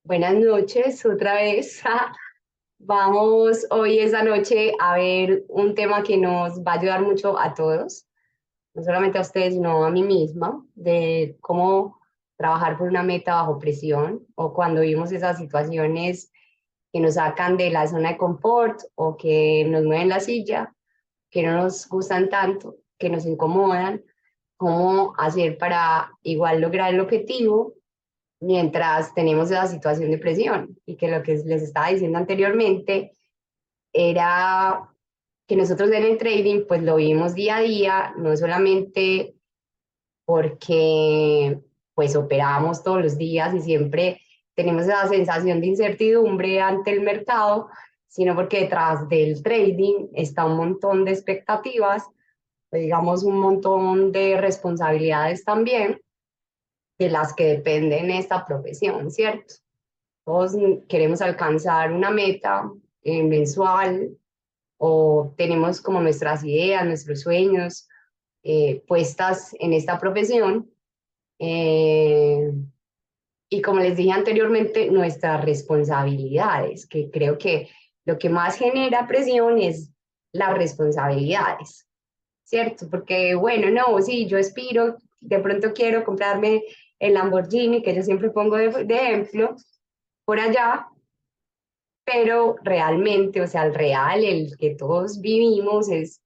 Buenas noches, otra vez. Vamos hoy esa noche a ver un tema que nos va a ayudar mucho a todos, no solamente a ustedes, sino a mí misma, de cómo trabajar por una meta bajo presión o cuando vimos esas situaciones que nos sacan de la zona de confort o que nos mueven la silla, que no nos gustan tanto, que nos incomodan, cómo hacer para igual lograr el objetivo mientras tenemos esa situación de presión y que lo que les estaba diciendo anteriormente era que nosotros en el trading pues lo vivimos día a día, no solamente porque pues operábamos todos los días y siempre tenemos esa sensación de incertidumbre ante el mercado, sino porque detrás del trading está un montón de expectativas, digamos un montón de responsabilidades también de las que dependen esta profesión, ¿cierto? Todos queremos alcanzar una meta mensual o tenemos como nuestras ideas, nuestros sueños puestas en esta profesión. eh, y como les dije anteriormente, nuestras responsabilidades, que creo que lo que más genera presión es las responsabilidades, ¿cierto? Porque, bueno, no, sí, yo aspiro, de pronto quiero comprarme el Lamborghini, que yo siempre pongo de ejemplo, por allá, pero realmente, o sea, el real, el que todos vivimos es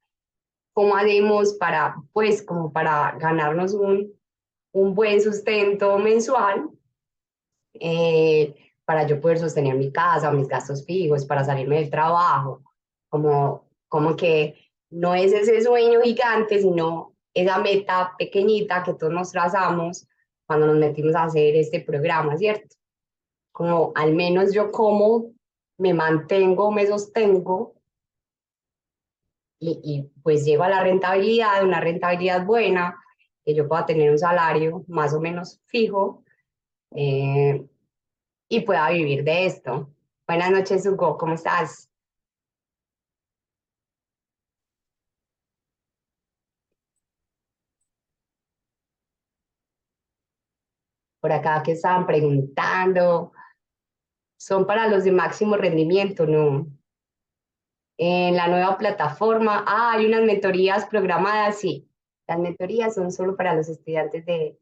cómo hacemos para, pues, como para ganarnos un buen sustento mensual, para yo poder sostener mi casa, mis gastos fijos, para salirme del trabajo, como que no es ese sueño gigante, sino esa meta pequeñita que todos nos trazamos cuando nos metimos a hacer este programa, ¿cierto? Como al menos yo como me mantengo, me sostengo pues llego a la rentabilidad, una rentabilidad buena, que yo pueda tener un salario más o menos fijo eh, y pueda vivir de esto. Buenas noches, Hugo, ¿cómo estás? Por acá que estaban preguntando, son para los de máximo rendimiento, ¿no? En la nueva plataforma, hay unas mentorías programadas, sí. Las mentorías son solo para los estudiantes de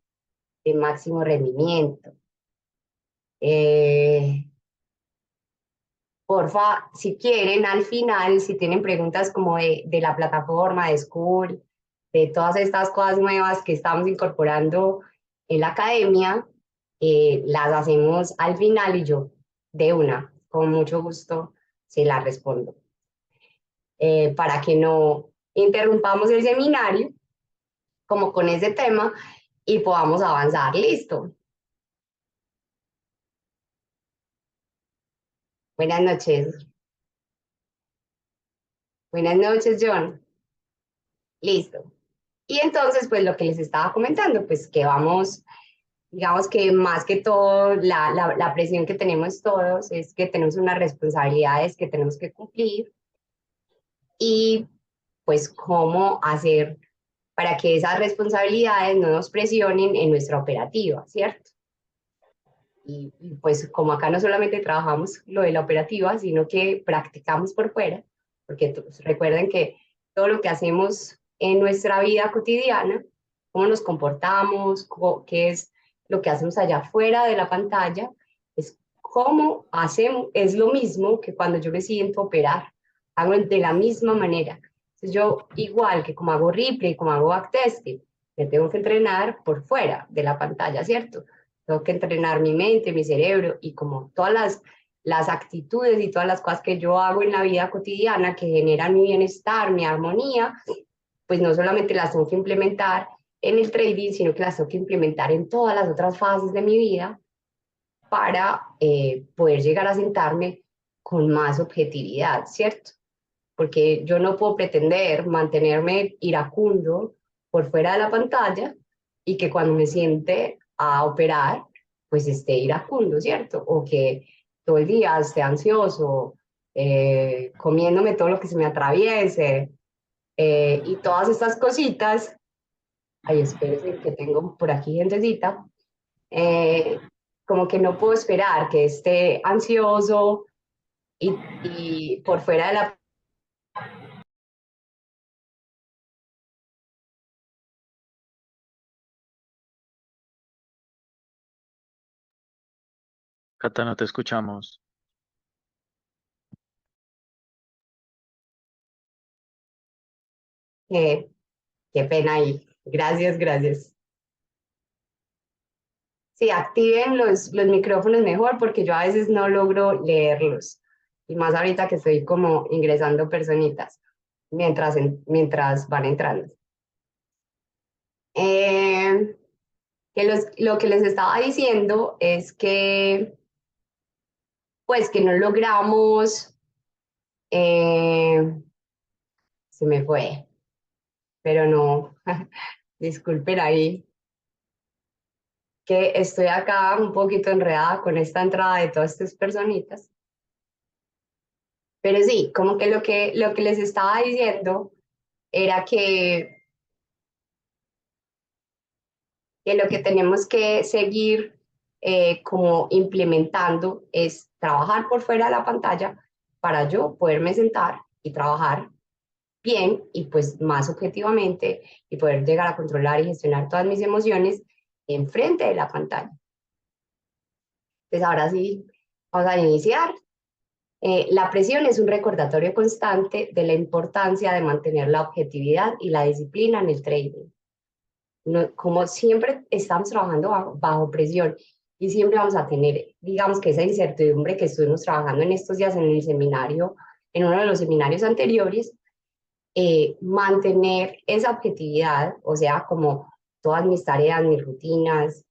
máximo rendimiento. Eh, Porfa, si quieren, al final, si tienen preguntas como de la plataforma, de School, de todas estas cosas nuevas que estamos incorporando en la academia, las hacemos al final y yo de una, con mucho gusto, se las respondo. Para que no interrumpamos el seminario, como con ese tema, y podamos avanzar. Listo. Buenas noches. Buenas noches, John. Listo. Y entonces, pues lo que les estaba comentando, pues que vamos, digamos que más que todo, la presión que tenemos todos es que tenemos unas responsabilidades que tenemos que cumplir y pues cómo hacer para que esas responsabilidades no nos presionen en nuestra operativa, ¿cierto? Pues como acá no solamente trabajamos lo de la operativa, sino que practicamos por fuera, porque recuerden que todo lo que hacemos en nuestra vida cotidiana, cómo nos comportamos, qué es lo que hacemos allá afuera de la pantalla, es cómo hacemos, es lo mismo que cuando yo me siento a operar, hago de la misma manera. Entonces yo, igual que como hago replay, como hago backtesting, me tengo que entrenar por fuera de la pantalla, ¿cierto? Tengo que entrenar mi mente, mi cerebro y como todas las actitudes y todas las cosas que yo hago en la vida cotidiana que generan mi bienestar, mi armonía, pues no solamente las tengo que implementar en el trading, sino que las tengo que implementar en todas las otras fases de mi vida para poder llegar a sentarme con más objetividad, ¿cierto? Porque yo no puedo pretender mantenerme iracundo por fuera de la pantalla y que cuando me siente a operar, pues esté iracundo, ¿cierto? O que todo el día esté ansioso, comiéndome todo lo que se me atraviese y todas estas cositas. Ay, espérense que tengo por aquí gentecita. como que no puedo esperar que esté ansioso y por fuera de la... Cata, no te escuchamos. qué pena ahí. Gracias, gracias. Sí, activen los micrófonos mejor porque yo a veces no logro leerlos. Y más ahorita que estoy como ingresando personitas mientras van entrando. Eh, lo que les estaba diciendo es que, pues, que no logramos, eh, se me fue, pero no, disculpen ahí, que estoy acá un poquito enredada con esta entrada de todas estas personitas. Pero sí, como que lo que les estaba diciendo era que lo que tenemos que seguir como implementando es trabajar por fuera de la pantalla para yo poderme sentar y trabajar bien y pues más objetivamente y poder llegar a controlar y gestionar todas mis emociones enfrente de la pantalla. Entonces ahora sí, vamos a iniciar. La presión es un recordatorio constante de la importancia de mantener la objetividad y la disciplina en el trading. No, como siempre estamos trabajando bajo presión y siempre vamos a tener, digamos que esa incertidumbre que estuvimos trabajando en estos días en el seminario, en uno de los seminarios anteriores, mantener esa objetividad, o sea, como todas mis tareas, mis rutinas,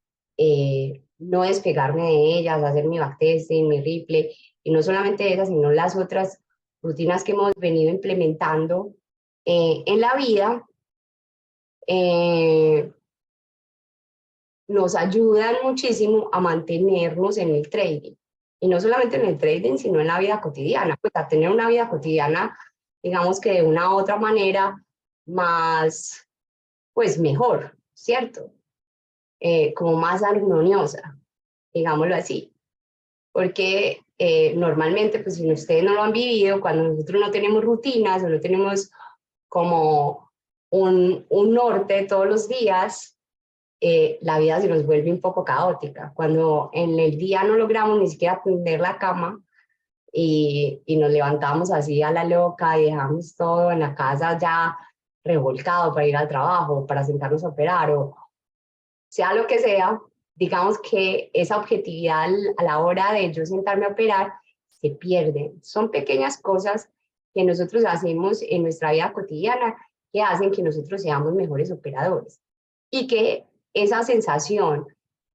no despegarme de ellas, hacer mi backtesting, mi replay, y no solamente esas, sino las otras rutinas que hemos venido implementando en la vida, eh, nos ayudan muchísimo a mantenernos en el trading. Y no solamente en el trading, sino en la vida cotidiana, pues a tener una vida cotidiana, digamos que de una u otra manera más, pues mejor, ¿cierto? Como más armoniosa, digámoslo así. Porque normalmente, pues si ustedes no lo han vivido, cuando nosotros no tenemos rutinas o no tenemos como un norte todos los días, la vida se nos vuelve un poco caótica. Cuando en el día no logramos ni siquiera tender la cama y nos levantamos así a la loca y dejamos todo en la casa ya revolcado para ir al trabajo, para sentarnos a operar o sea lo que sea, digamos que esa objetividad a la hora de yo sentarme a operar se pierde. Son pequeñas cosas que nosotros hacemos en nuestra vida cotidiana que hacen que nosotros seamos mejores operadores y que esa sensación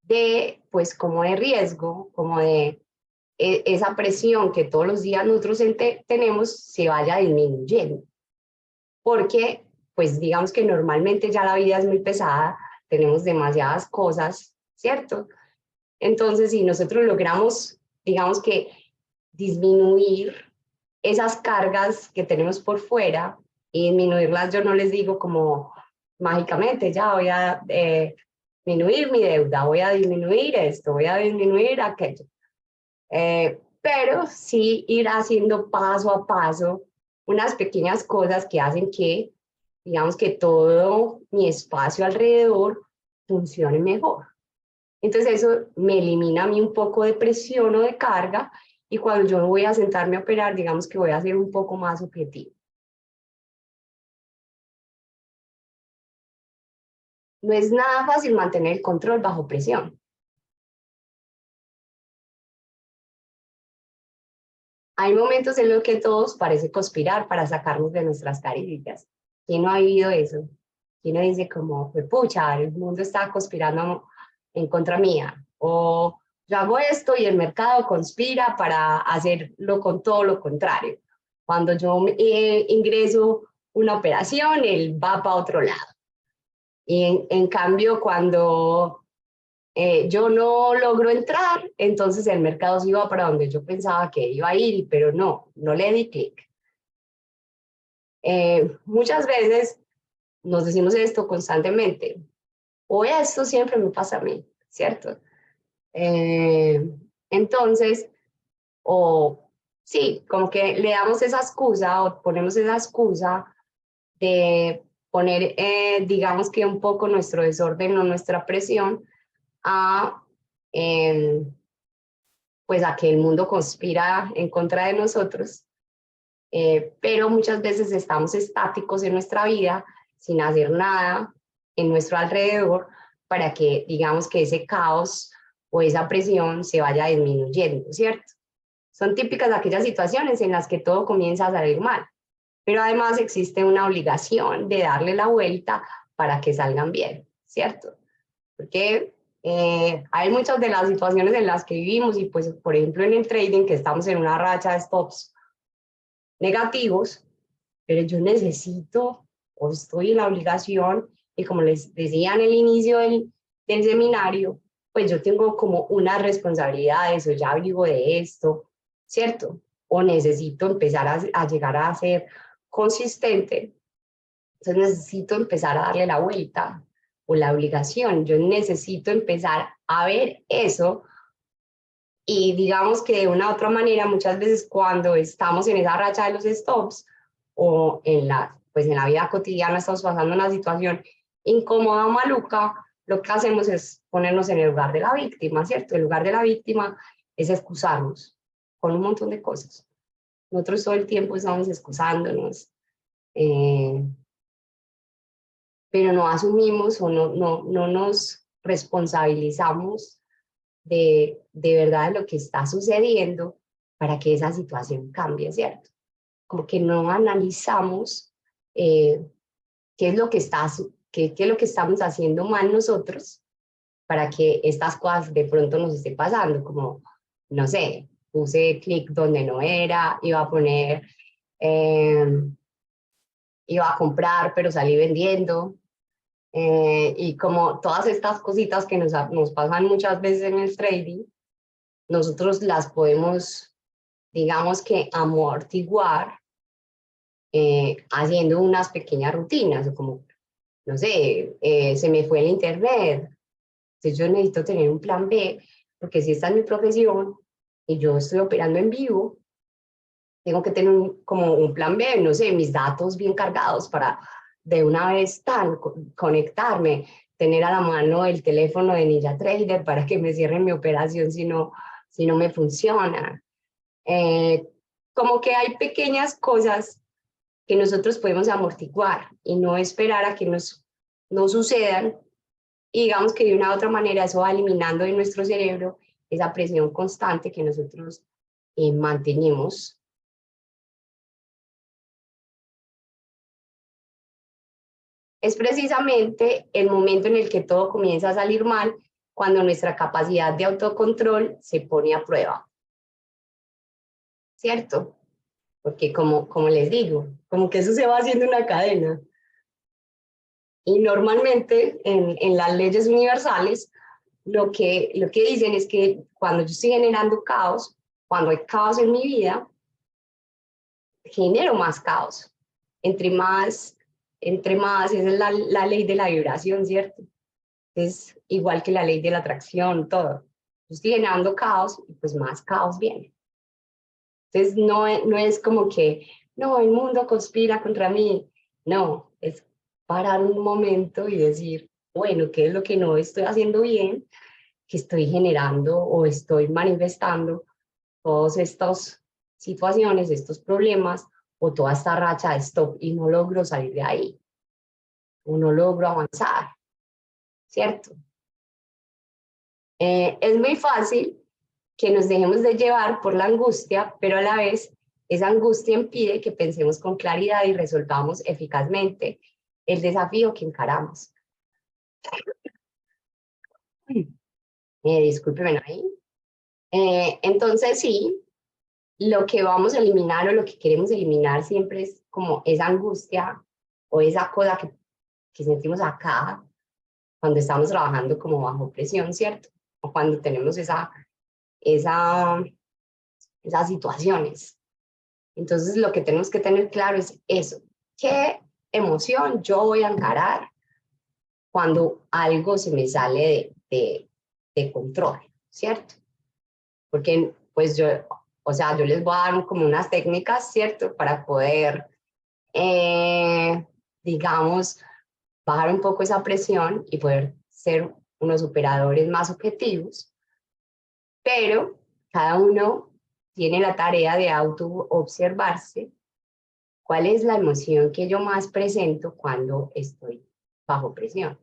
de, pues, como de riesgo, como de esa presión que todos los días nosotros tenemos se vaya disminuyendo. Porque, pues, digamos que normalmente ya la vida es muy pesada, tenemos demasiadas cosas, ¿cierto? Entonces, si nosotros logramos, digamos que disminuir esas cargas que tenemos por fuera y disminuirlas, yo no les digo como mágicamente, ya voy a disminuir mi deuda, voy a disminuir esto, voy a disminuir aquello. Pero sí ir haciendo paso a paso unas pequeñas cosas que hacen que, digamos que todo mi espacio alrededor funcione mejor. Entonces eso me elimina a mí un poco de presión o de carga y cuando yo voy a sentarme a operar, digamos que voy a ser un poco más objetivo. No es nada fácil mantener el control bajo presión. Hay momentos en los que todos parece conspirar para sacarnos de nuestras carillas. ¿Quién no ha vivido eso? ¿Quién no dice como, pucha, el mundo está conspirando en contra mía? O yo hago esto y el mercado conspira para hacerlo con todo lo contrario. Cuando yo ingreso una operación, él va para otro lado. Y en cambio, cuando yo no logro entrar, entonces el mercado se iba para donde yo pensaba que iba a ir, pero no le di clic. Muchas veces nos decimos esto constantemente, o esto siempre me pasa a mí, ¿cierto? Eh, entonces, o sí, como que le damos esa excusa o ponemos esa excusa de poner, digamos que un poco nuestro desorden o nuestra presión a, eh, pues a que el mundo conspira en contra de nosotros, pero muchas veces estamos estáticos en nuestra vida sin hacer nada en nuestro alrededor para que digamos que ese caos o esa presión se vaya disminuyendo, ¿cierto? Son típicas aquellas situaciones en las que todo comienza a salir mal, pero además existe una obligación de darle la vuelta para que salgan bien, ¿cierto? Porque hay muchas de las situaciones en las que vivimos y pues por ejemplo en el trading que estamos en una racha de stops negativos, pero yo necesito o estoy en la obligación y como les decía en el inicio del seminario, pues yo tengo como unas responsabilidades o ya vivo de esto, ¿cierto? O necesito empezar a llegar a ser consistente, entonces necesito empezar a darle la vuelta o la obligación, yo necesito empezar a ver eso y digamos que de una u otra manera, muchas veces cuando estamos en esa racha de los stops o pues en la vida cotidiana estamos pasando una situación incómoda o maluca, lo que hacemos es ponernos en el lugar de la víctima, ¿cierto? El lugar de la víctima es excusarnos con un montón de cosas. Nosotros todo el tiempo estamos excusándonos, eh, pero no asumimos o no nos responsabilizamos de verdad de lo que está sucediendo para que esa situación cambie, ¿cierto? Como que no analizamos qué es lo que qué es lo que estamos haciendo mal nosotros para que estas cosas de pronto nos esté pasando, como, no sé, puse clic donde no era, eh, iba a comprar, pero salí vendiendo, y como todas estas cositas que nos pasan muchas veces en el trading, nosotros las podemos, digamos que, amortiguar haciendo unas pequeñas rutinas, o como, no sé, se me fue el internet, entonces yo necesito tener un plan B, porque si esta es mi profesión y yo estoy operando en vivo, tengo que tener como un plan B, no sé, mis datos bien cargados para de una vez conectarme, tener a la mano el teléfono de NinjaTrader para que me cierren mi operación si no me funciona. Eh, Como que hay pequeñas cosas que nosotros podemos amortiguar y no esperar a que no sucedan. Y digamos que de una u otra manera eso va eliminando de nuestro cerebro esa presión constante que nosotros mantenemos. Es precisamente el momento en el que todo comienza a salir mal, cuando nuestra capacidad de autocontrol se pone a prueba, ¿cierto? Porque como les digo, como que eso se va haciendo una cadena. Y normalmente en las leyes universales lo que dicen es que cuando yo estoy generando caos, cuando hay caos en mi vida, genero más caos. Entre más, entre más, esa es la ley de la vibración, ¿cierto? Es igual que la ley de la atracción, todo. Yo estoy generando caos y pues más caos viene. Entonces no es como que, no, el mundo conspira contra mí. No, es parar un momento y decir, bueno, ¿qué es lo que no estoy haciendo bien? Que estoy generando o estoy manifestando todas estas situaciones, estos problemas o toda esta racha de stop y no logro salir de ahí o no logro avanzar, ¿cierto? Es muy fácil que nos dejemos de llevar por la angustia, pero a la vez esa angustia impide que pensemos con claridad y resolvamos eficazmente el desafío que encaramos. Discúlpenme ahí. Entonces sí, lo que vamos a eliminar o lo que queremos eliminar siempre es como esa angustia o esa cosa que sentimos acá cuando estamos trabajando como bajo presión, ¿cierto? O cuando tenemos esa, esas situaciones. Entonces lo que tenemos que tener claro es eso. ¿Qué emoción yo voy a encarar cuando algo se me sale de control? ¿cierto? Porque pues yo, o sea, yo les voy a dar como unas técnicas, ¿cierto? Para poder, digamos, bajar un poco esa presión y poder ser unos operadores más objetivos, pero cada uno tiene la tarea de auto-observarse cuál es la emoción que yo más presento cuando estoy bajo presión.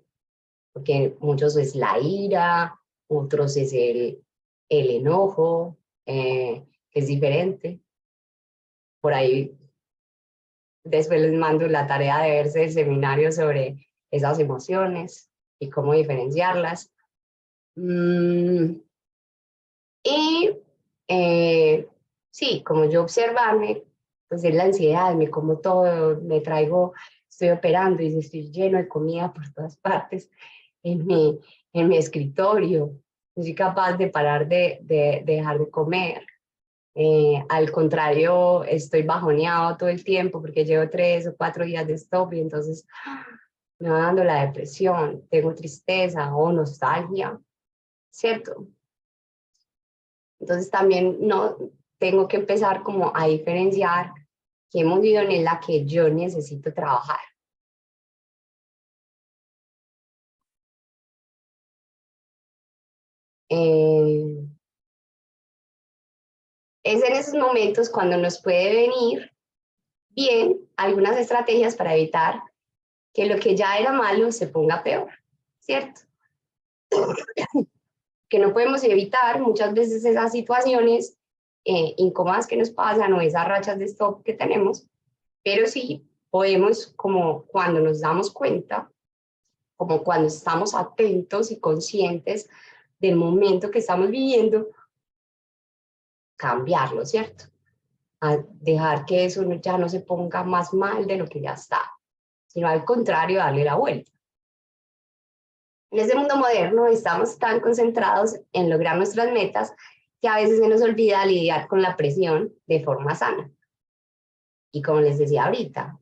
Porque muchos es la ira, otros es el enojo, que es diferente. Por ahí después les mando la tarea de verse el seminario sobre esas emociones y cómo diferenciarlas. Y sí, como yo observarme, pues es la ansiedad, me como todo, me traigo, estoy operando y estoy lleno de comida por todas partes en mi escritorio, no soy capaz de parar de dejar de comer. Al contrario, estoy bajoneado todo el tiempo porque llevo 3 o 4 días de stop y entonces me va dando la depresión, tengo tristeza o nostalgia, ¿cierto? Entonces también no tengo que empezar como a diferenciar qué emoción es la que yo necesito trabajar. Eh, es en esos momentos cuando nos puede venir bien algunas estrategias para evitar que lo que ya era malo se ponga peor, ¿cierto? Que no podemos evitar muchas veces esas situaciones incómodas que nos pasan o esas rachas de stop que tenemos, pero sí podemos, como cuando nos damos cuenta, como cuando estamos atentos y conscientes del momento que estamos viviendo, cambiarlo, ¿cierto? A dejar que eso ya no se ponga más mal de lo que ya está, sino al contrario, darle la vuelta. En este mundo moderno estamos tan concentrados en lograr nuestras metas que a veces se nos olvida lidiar con la presión de forma sana. Y como les decía ahorita,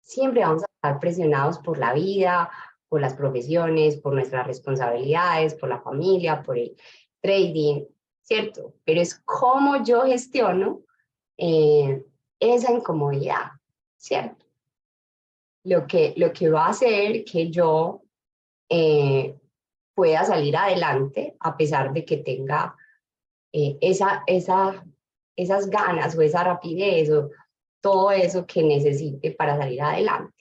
siempre vamos a estar presionados por la vida, por las profesiones, por nuestras responsabilidades, por la familia, por el trading, ¿cierto? Pero es cómo yo gestiono esa incomodidad, ¿cierto? Lo que va a hacer que yo pueda salir adelante a pesar de que tenga esas ganas o esa rapidez o todo eso que necesite para salir adelante.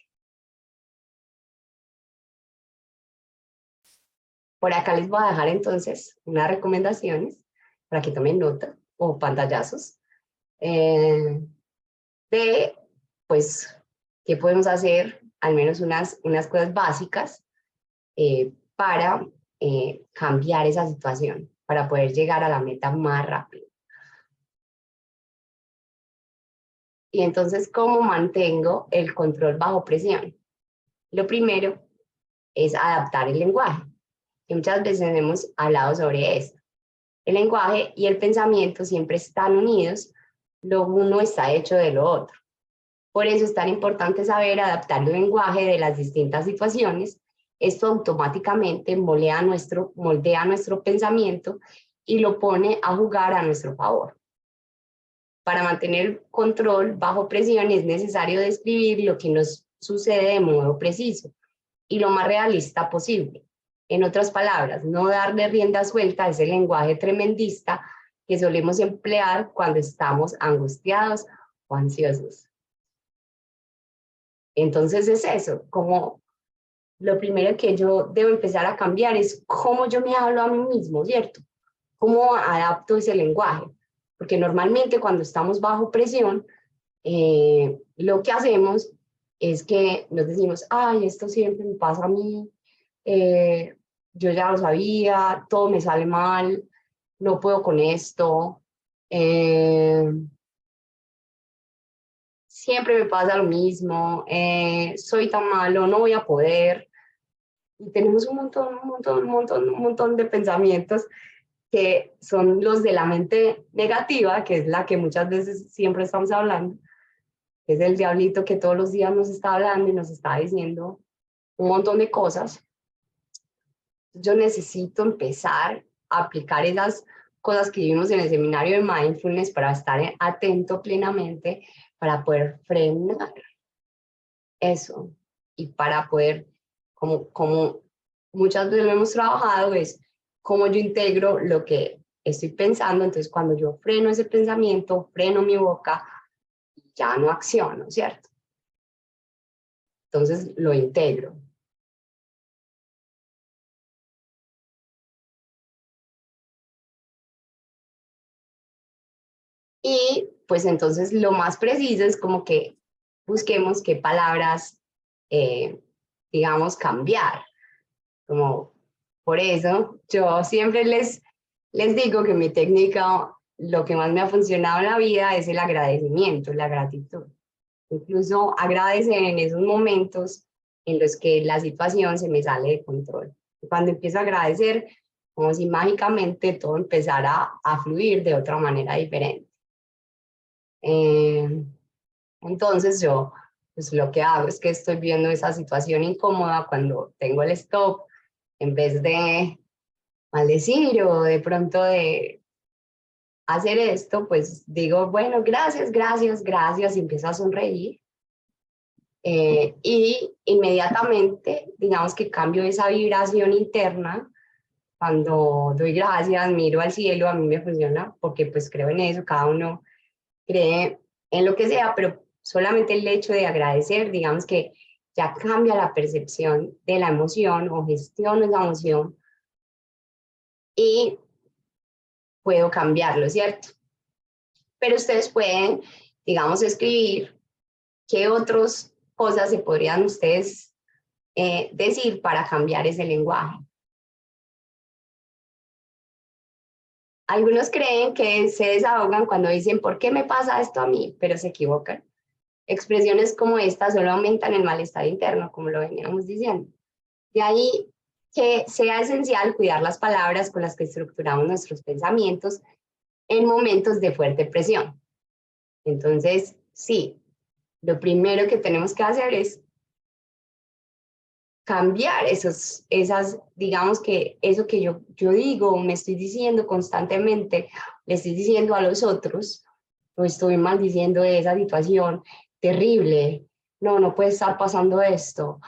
Por acá les voy a dejar entonces unas recomendaciones para que tomen nota o pantallazos de, pues, qué podemos hacer, al menos unas cosas básicas para cambiar esa situación, para poder llegar a la meta más rápido. Y entonces, ¿cómo mantengo el control bajo presión? Lo primero es adaptar el lenguaje, que muchas veces hemos hablado sobre esto. El lenguaje y el pensamiento siempre están unidos, lo uno está hecho de lo otro. Por eso es tan importante saber adaptar el lenguaje de las distintas situaciones. Esto automáticamente moldea nuestro pensamiento y lo pone a jugar a nuestro favor. Para mantener control bajo presión es necesario describir lo que nos sucede de modo preciso y lo más realista posible. En otras palabras, no darle rienda suelta a ese lenguaje tremendista que solemos emplear cuando estamos angustiados o ansiosos. Entonces es eso, como lo primero que yo debo empezar a cambiar es cómo yo me hablo a mí mismo, ¿cierto? Cómo adapto ese lenguaje. Porque normalmente cuando estamos bajo presión, lo que hacemos es que nos decimos, ay, esto siempre me pasa a mí, yo ya lo sabía, todo me sale mal, no puedo con esto, siempre me pasa lo mismo, soy tan malo, no voy a poder. Y tenemos un montón de pensamientos que son los de la mente negativa, que es la que muchas veces siempre estamos hablando, que es el diablito que todos los días nos está hablando y nos está diciendo un montón de cosas. Yo necesito empezar aplicar esas cosas que vimos en el seminario de mindfulness para estar atento plenamente, para poder frenar eso y para poder, como muchas veces lo hemos trabajado, es cómo yo integro lo que estoy pensando. Entonces, cuando yo freno ese pensamiento, freno mi boca, ya no acciono, ¿cierto? Entonces, lo integro. Y pues entonces lo más preciso es como que busquemos qué palabras, digamos, cambiar. Como por eso yo siempre les digo que mi técnica, lo que más me ha funcionado en la vida es el agradecimiento, la gratitud. Incluso agradecer en esos momentos en los que la situación se me sale de control. Cuando empiezo a agradecer, como si mágicamente todo empezara a fluir de otra manera diferente. Entonces yo, pues lo que hago es que estoy viendo esa situación incómoda cuando tengo el stop, en vez de maldecir o de pronto de hacer esto, pues digo, bueno, gracias, gracias, gracias, y empiezo a sonreír. Y inmediatamente, digamos que cambio esa vibración interna. Cuando doy gracias, miro al cielo, a mí me funciona, porque pues creo en eso, cada uno cree en lo que sea, pero solamente el hecho de agradecer, digamos que ya cambia la percepción de la emoción o gestiono esa emoción y puedo cambiarlo, ¿cierto? Pero ustedes pueden, digamos, escribir qué otras cosas se podrían ustedes decir para cambiar ese lenguaje. Algunos creen que se desahogan cuando dicen, ¿por qué me pasa esto a mí? Pero se equivocan. Expresiones como esta solo aumentan el malestar interno, como lo veníamos diciendo. De ahí que sea esencial cuidar las palabras con las que estructuramos nuestros pensamientos en momentos de fuerte presión. Entonces, sí, lo primero que tenemos que hacer es cambiar digamos que eso que yo digo, me estoy diciendo constantemente, le estoy diciendo a los otros, o estoy maldiciendo esa situación terrible, no, no puede estar pasando esto.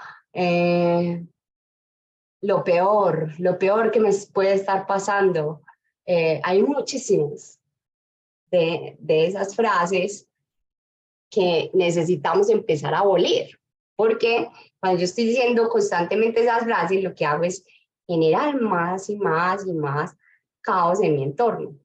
Lo peor que me puede estar pasando. Hay muchísimas de esas frases que necesitamos empezar a abolir, porque cuando yo estoy diciendo constantemente esas frases, lo que hago es generar más y más y más caos en mi entorno.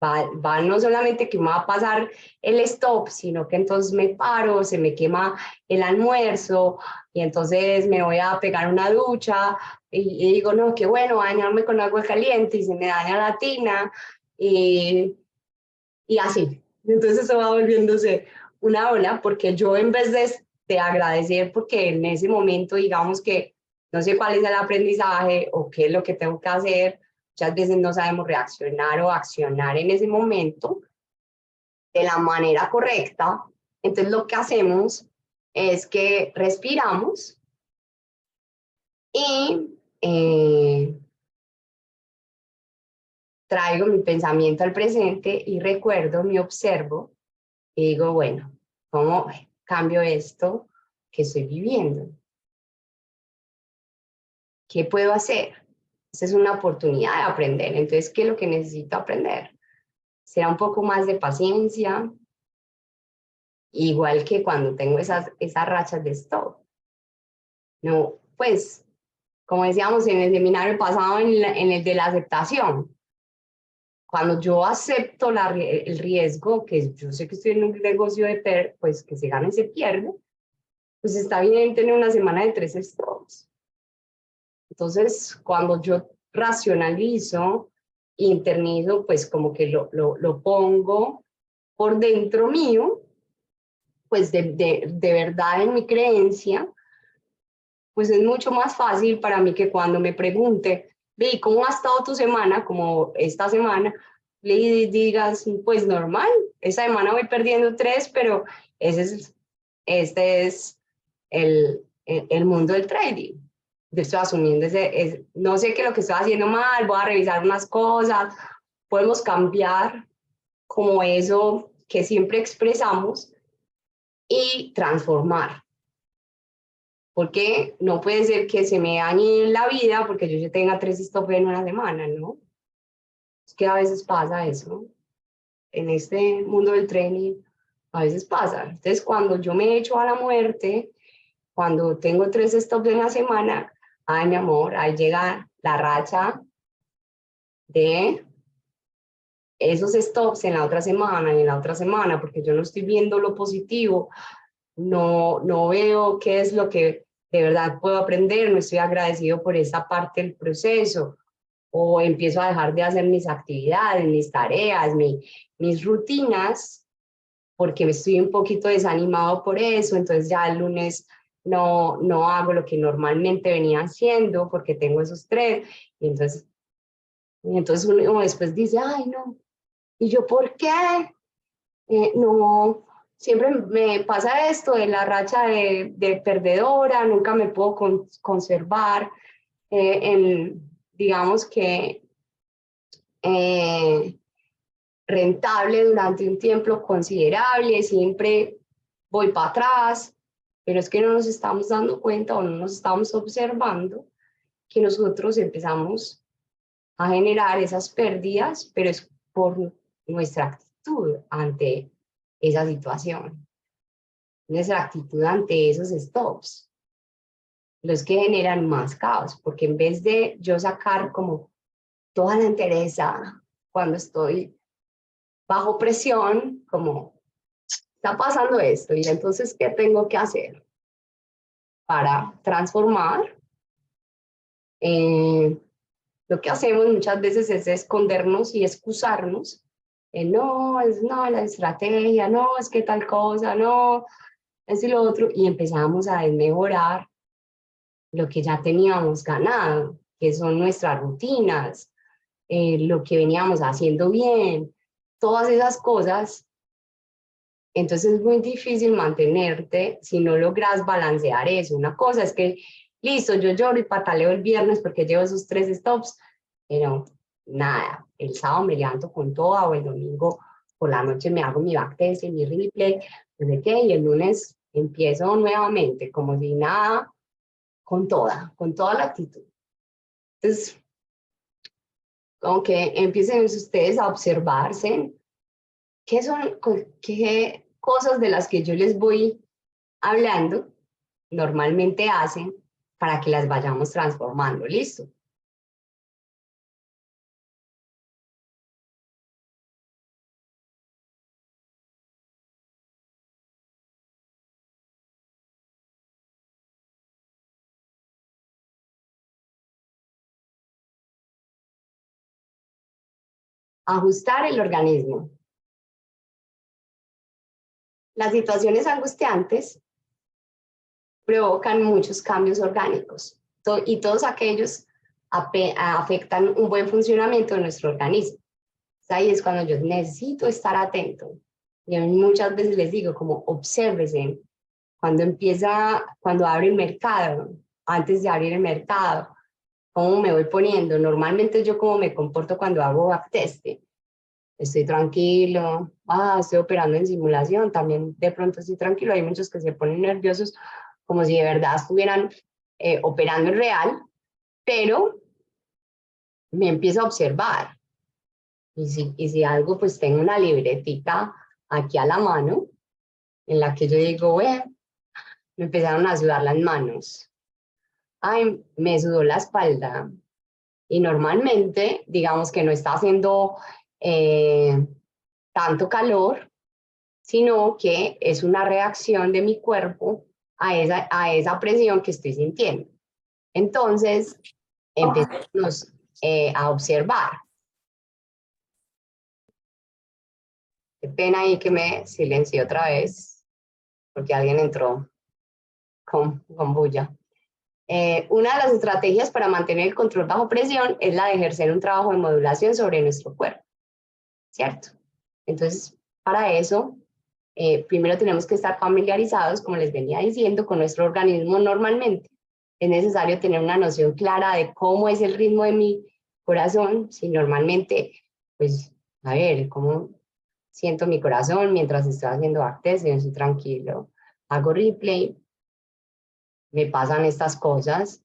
Va no solamente que me va a pasar el stop, sino que entonces me paro, se me quema el almuerzo y entonces me voy a pegar una ducha y digo, no, qué bueno, bañarme con agua caliente y se me daña la tina y así. Entonces eso va volviéndose una ola porque yo en vez de agradecer porque en ese momento digamos que no sé cuál es el aprendizaje o qué es lo que tengo que hacer, muchas veces no sabemos reaccionar o accionar en ese momento de la manera correcta. Entonces lo que hacemos es que respiramos y traigo mi pensamiento al presente y recuerdo, me observo y digo, bueno, ¿cómo cambio esto que estoy viviendo? ¿Qué puedo hacer? Esa es una oportunidad de aprender. Entonces, ¿qué es lo que necesito aprender? Será un poco más de paciencia, igual que cuando tengo esas rachas de stop. No, pues, como decíamos en el seminario pasado, en el de la aceptación, cuando yo acepto el riesgo, que yo sé que estoy en un negocio de pues que se gana y se pierde, pues está bien tener una semana de 3 stops. Entonces, cuando yo racionalizo, internizo, pues como que lo pongo por dentro mío, pues de verdad en mi creencia, pues es mucho más fácil para mí que cuando me pregunte, ve, ¿cómo ha estado tu semana? Como esta semana, le digas, pues normal, esta semana voy perdiendo 3, pero este es el mundo del trading. yo estoy asumiendo no sé qué es lo que estoy haciendo mal, voy a revisar unas cosas, podemos cambiar como eso que siempre expresamos y transformar. Porque no puede ser que se me dañe la vida porque yo ya tenga 3 stop en una semana, ¿no? Es que a veces pasa eso. En este mundo del training, a veces pasa. Entonces, cuando yo me echo a la muerte, cuando tengo 3 stops en la semana, ay, mi amor, ahí llega la racha de esos stops en la otra semana y en la otra semana, porque yo no estoy viendo lo positivo, no veo qué es lo que de verdad puedo aprender, no estoy agradecido por esa parte del proceso, o empiezo a dejar de hacer mis actividades, mis tareas, mis rutinas, porque me estoy un poquito desanimado por eso, entonces ya el lunes no hago lo que normalmente venía haciendo porque tengo esos tres, y entonces uno después dice, ay no, ¿y yo por qué? No, siempre me pasa esto de la racha de perdedora, nunca me puedo conservar, digamos que eh, rentable durante un tiempo considerable, siempre voy para atrás, pero es que no nos estamos dando cuenta o no nos estamos observando que nosotros empezamos a generar esas pérdidas, pero es por nuestra actitud ante esa situación, nuestra actitud ante esos stops, los que generan más caos, porque en vez de yo sacar como toda la entereza cuando estoy bajo presión, como está pasando esto, y entonces, ¿qué tengo que hacer para transformar? Lo que hacemos muchas veces es escondernos y excusarnos. No, la estrategia, no, es que tal cosa, no, es y lo otro, y empezamos a desmejorar lo que ya teníamos ganado, que son nuestras rutinas, lo que veníamos haciendo bien, todas esas cosas. Entonces es muy difícil mantenerte si no logras balancear eso. Una cosa es que, listo, yo lloro y pataleo el viernes porque llevo esos 3 stops, pero nada, el sábado me levanto con toda o el domingo por la noche me hago mi backtest y mi replay, no sé qué, y el lunes empiezo nuevamente, como si nada, con toda la actitud. Entonces, como que empiecen ustedes a observarse qué cosas de las que yo les voy hablando normalmente hacen para que las vayamos transformando. ¿Listo? Ajustar el organismo. Las situaciones angustiantes provocan muchos cambios orgánicos y todos aquellos afectan un buen funcionamiento de nuestro organismo. Ahí es cuando yo necesito estar atento. Y muchas veces les digo, como obsérvense cuando abre el mercado, antes de abrir el mercado, cómo me voy poniendo. Normalmente yo cómo me comporto cuando hago backtesting. Estoy tranquilo, estoy operando en simulación, también de pronto estoy tranquilo. Hay muchos que se ponen nerviosos como si de verdad estuvieran operando en real, pero me empiezo a observar. Y si algo, pues tengo una libretita aquí a la mano en la que yo digo, me empezaron a sudar las manos. Ay, me sudó la espalda. Y normalmente, digamos que no está haciendo tanto calor, sino que es una reacción de mi cuerpo a esa presión que estoy sintiendo. Entonces, empezamos a observar. Qué pena ahí que me silencié otra vez, porque alguien entró con bulla. Una de las estrategias para mantener el control bajo presión es la de ejercer un trabajo de modulación sobre nuestro cuerpo, ¿cierto? Entonces, para eso, primero tenemos que estar familiarizados, como les venía diciendo, con nuestro organismo normalmente. es necesario tener una noción clara de cómo es el ritmo de mi corazón, si normalmente, pues, a ver, cómo siento mi corazón mientras estoy haciendo actes, estoy tranquilo, hago replay, me pasan estas cosas,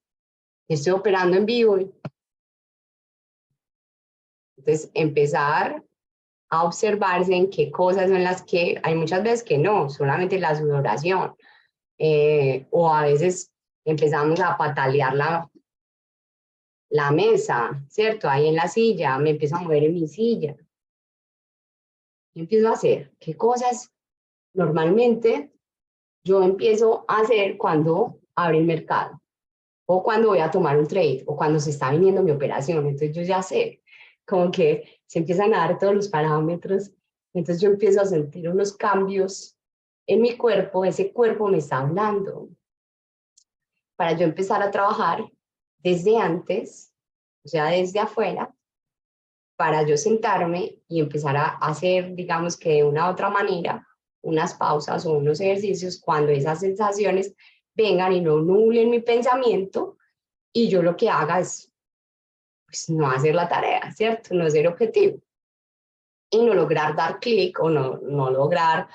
estoy operando en vivo. Entonces, empezar a observarse en qué cosas son las que hay muchas veces que no, solamente la sudoración, o a veces empezamos a patalear la mesa, ¿cierto? Ahí en la silla, me empiezo a mover en mi silla. ¿Qué empiezo a hacer? ¿Qué cosas normalmente yo empiezo a hacer cuando abre el mercado? O cuando voy a tomar un trade, o cuando se está viniendo mi operación. Entonces yo ya sé, como que se empiezan a dar todos los parámetros. Entonces yo empiezo a sentir unos cambios en mi cuerpo, ese cuerpo me está hablando. Para yo empezar a trabajar desde antes, o sea, desde afuera, para yo sentarme y empezar a hacer, digamos que de una u otra manera, unas pausas o unos ejercicios cuando esas sensaciones vengan y no nublen mi pensamiento y yo lo que haga es pues, no hacer la tarea, ¿cierto? No ser objetivo y no lograr dar clic o no lograr,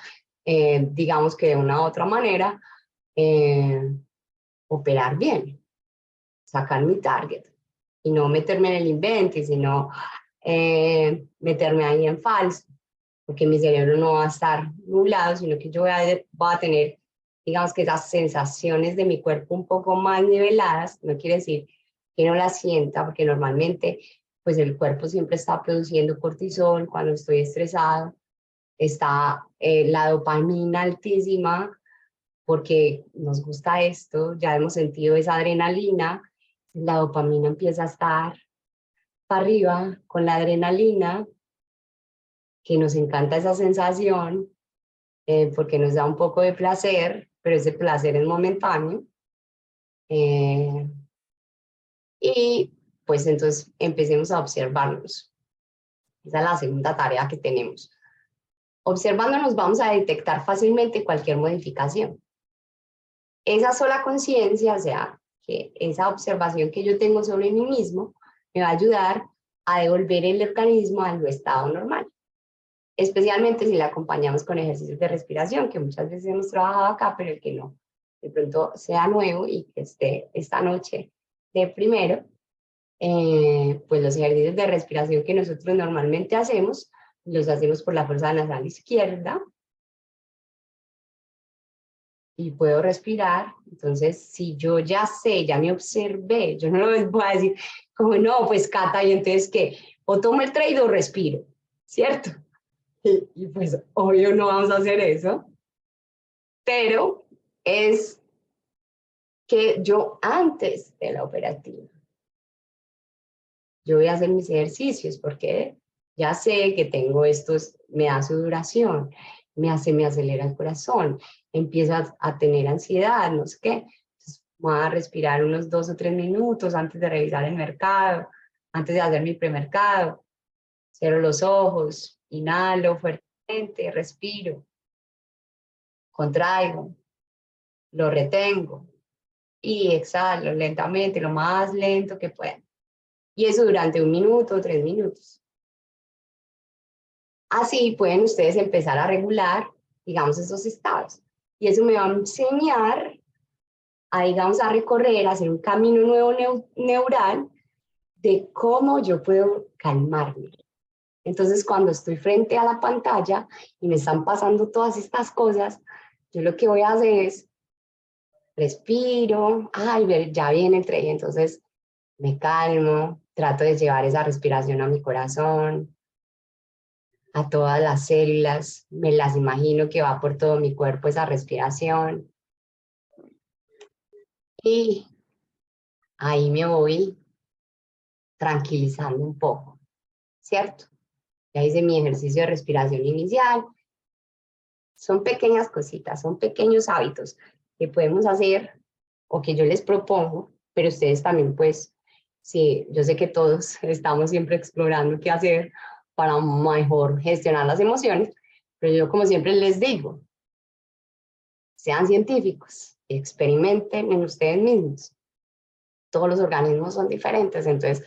digamos que de una u otra manera, eh, operar bien, sacar mi target y no meterme en el invento, sino meterme ahí en falso, porque mi cerebro no va a estar nublado, sino que yo voy a tener, digamos que esas sensaciones de mi cuerpo un poco más niveladas, no quiere decir que no las sienta, porque normalmente pues el cuerpo siempre está produciendo cortisol cuando estoy estresado, está la dopamina altísima, porque nos gusta esto, ya hemos sentido esa adrenalina, la dopamina empieza a estar para arriba con la adrenalina, que nos encanta esa sensación, porque nos da un poco de placer, pero ese placer es momentáneo. Eh, y pues entonces empecemos a observarnos. Esa es la segunda tarea que tenemos. Observándonos vamos a detectar fácilmente cualquier modificación. Esa sola conciencia, o sea, que esa observación que yo tengo sobre mí mismo, me va a ayudar a devolver el organismo a su estado normal. Especialmente si la acompañamos con ejercicios de respiración, que muchas veces hemos trabajado acá, pero el que no, de pronto sea nuevo y que esté esta noche de primero, pues los ejercicios de respiración que nosotros normalmente hacemos, los hacemos por la fuerza nasal izquierda, y puedo respirar. Entonces, si yo ya sé, ya me observé, yo no lo voy a decir como, no, pues Cata, y entonces, ¿qué? O tomo el trade o respiro, ¿cierto? Y pues, obvio, no vamos a hacer eso, pero es que yo antes de la operativa, yo voy a hacer mis ejercicios porque ya sé que tengo estos, me da sudoración, me acelera el corazón, empiezo a tener ansiedad, no sé qué. Entonces, voy a respirar unos 2 o 3 minutos antes de revisar el mercado, antes de hacer mi premercado. Cierro los ojos, inhalo fuertemente, respiro, contraigo, lo retengo y exhalo lentamente, lo más lento que pueda. Y eso durante 1 minuto o 3 minutos. Así pueden ustedes empezar a regular, digamos, esos estados. Y eso me va a enseñar a, digamos, a recorrer, a hacer un camino nuevo neural de cómo yo puedo calmarme. Entonces, cuando estoy frente a la pantalla y me están pasando todas estas cosas, yo lo que voy a hacer es respiro, ay, ya viene el tren, entonces me calmo, trato de llevar esa respiración a mi corazón, a todas las células, me las imagino que va por todo mi cuerpo esa respiración y ahí me voy tranquilizando un poco, ¿cierto? Ya hice mi ejercicio de respiración inicial, son pequeñas cositas, son pequeños hábitos que podemos hacer o que yo les propongo, pero ustedes también pues, sí, yo sé que todos estamos siempre explorando qué hacer para mejor gestionar las emociones, pero yo como siempre les digo, sean científicos, experimenten en ustedes mismos. todos los organismos son diferentes. Entonces,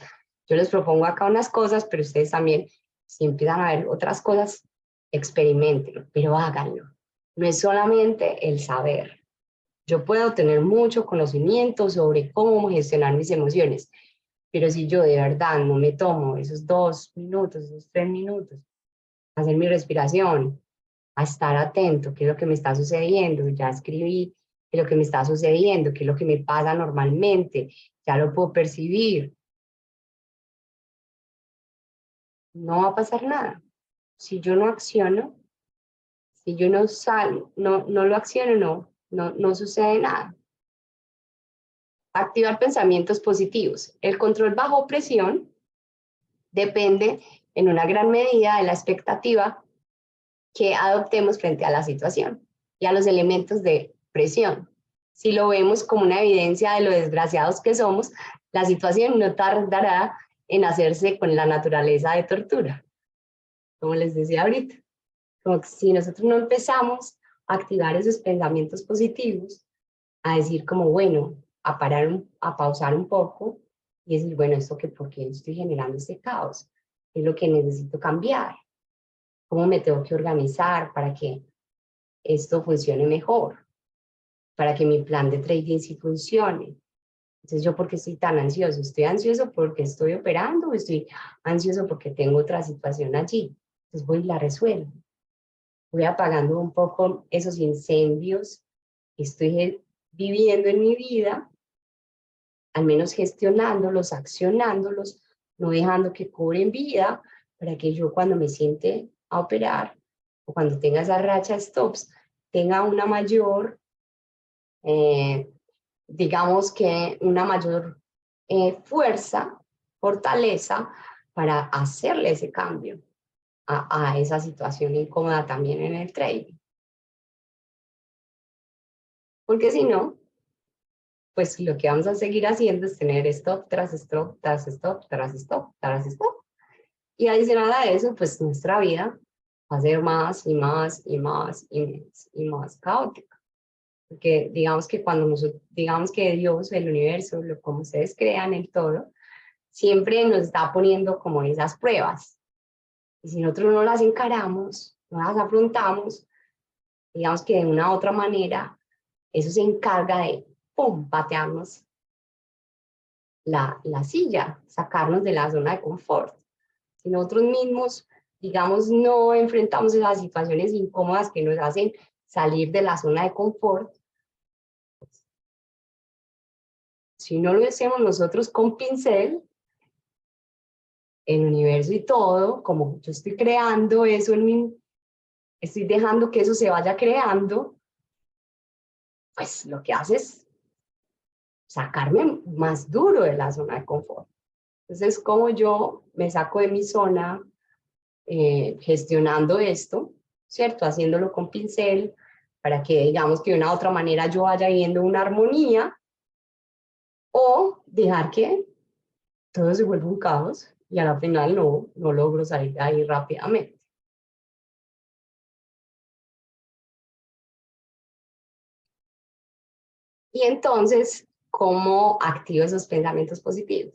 yo les propongo acá unas cosas, pero ustedes también, si empiezan a ver otras cosas, experimentenlo, pero háganlo. No es solamente el saber. Yo puedo tener mucho conocimiento sobre cómo gestionar mis emociones, pero si yo de verdad no me tomo esos 2 minutos, esos 3 minutos, a hacer mi respiración, a estar atento, qué es lo que me está sucediendo, ya escribí qué es lo que me está sucediendo, qué es lo que me pasa normalmente, ya lo puedo percibir, no va a pasar nada. Si yo no acciono, si yo no salgo, no lo acciono, no sucede nada. Activar pensamientos positivos. El control bajo presión depende en una gran medida de la expectativa que adoptemos frente a la situación y a los elementos de presión. Si lo vemos como una evidencia de lo desgraciados que somos, la situación no tardará en hacerse con la naturaleza de tortura, como les decía ahorita. Como que si nosotros no empezamos a activar esos pensamientos positivos, a decir como, bueno, a parar, a pausar un poco y decir, bueno, ¿esto qué? ¿Por qué estoy generando este caos? ¿Qué es lo que necesito cambiar? ¿Cómo me tengo que organizar para que esto funcione mejor? Para que mi plan de trading sí funcione. Entonces, ¿yo por qué estoy tan ansioso? ¿Estoy ansioso porque estoy operando o estoy ansioso porque tengo otra situación allí? Entonces voy y la resuelvo. Voy apagando un poco esos incendios que estoy viviendo en mi vida, al menos gestionándolos, accionándolos, no dejando que cobren vida, para que yo cuando me siente a operar o cuando tenga esa racha de stops, tenga una mayor, digamos que una mayor fuerza, fortaleza para hacerle ese cambio a esa situación incómoda también en el trading. Porque si no, pues lo que vamos a seguir haciendo es tener stop tras stop, tras stop, tras stop, tras stop. Y adicional a eso, pues nuestra vida va a ser más y más y más y más y más caótica. Porque digamos que cuando nosotros, digamos que Dios, el universo, como ustedes crean, el todo, siempre nos está poniendo como esas pruebas. Y si nosotros no las encaramos, no las afrontamos, digamos que de una u otra manera, eso se encarga de, ¡pum!, patearnos la silla, sacarnos de la zona de confort. Si nosotros mismos, digamos, no enfrentamos esas situaciones incómodas que nos hacen salir de la zona de confort, si no lo hacemos nosotros con pincel, el universo y todo, como yo estoy creando eso en mí, estoy dejando que eso se vaya creando, pues lo que hace es sacarme más duro de la zona de confort. Entonces, como yo me saco de mi zona gestionando esto, ¿cierto? Haciéndolo con pincel para que, digamos, que de una u otra manera yo vaya viendo una armonía, o dejar que todo se vuelva un caos y a la final no logro salir de ahí rápidamente. Y entonces, ¿cómo activo esos pensamientos positivos?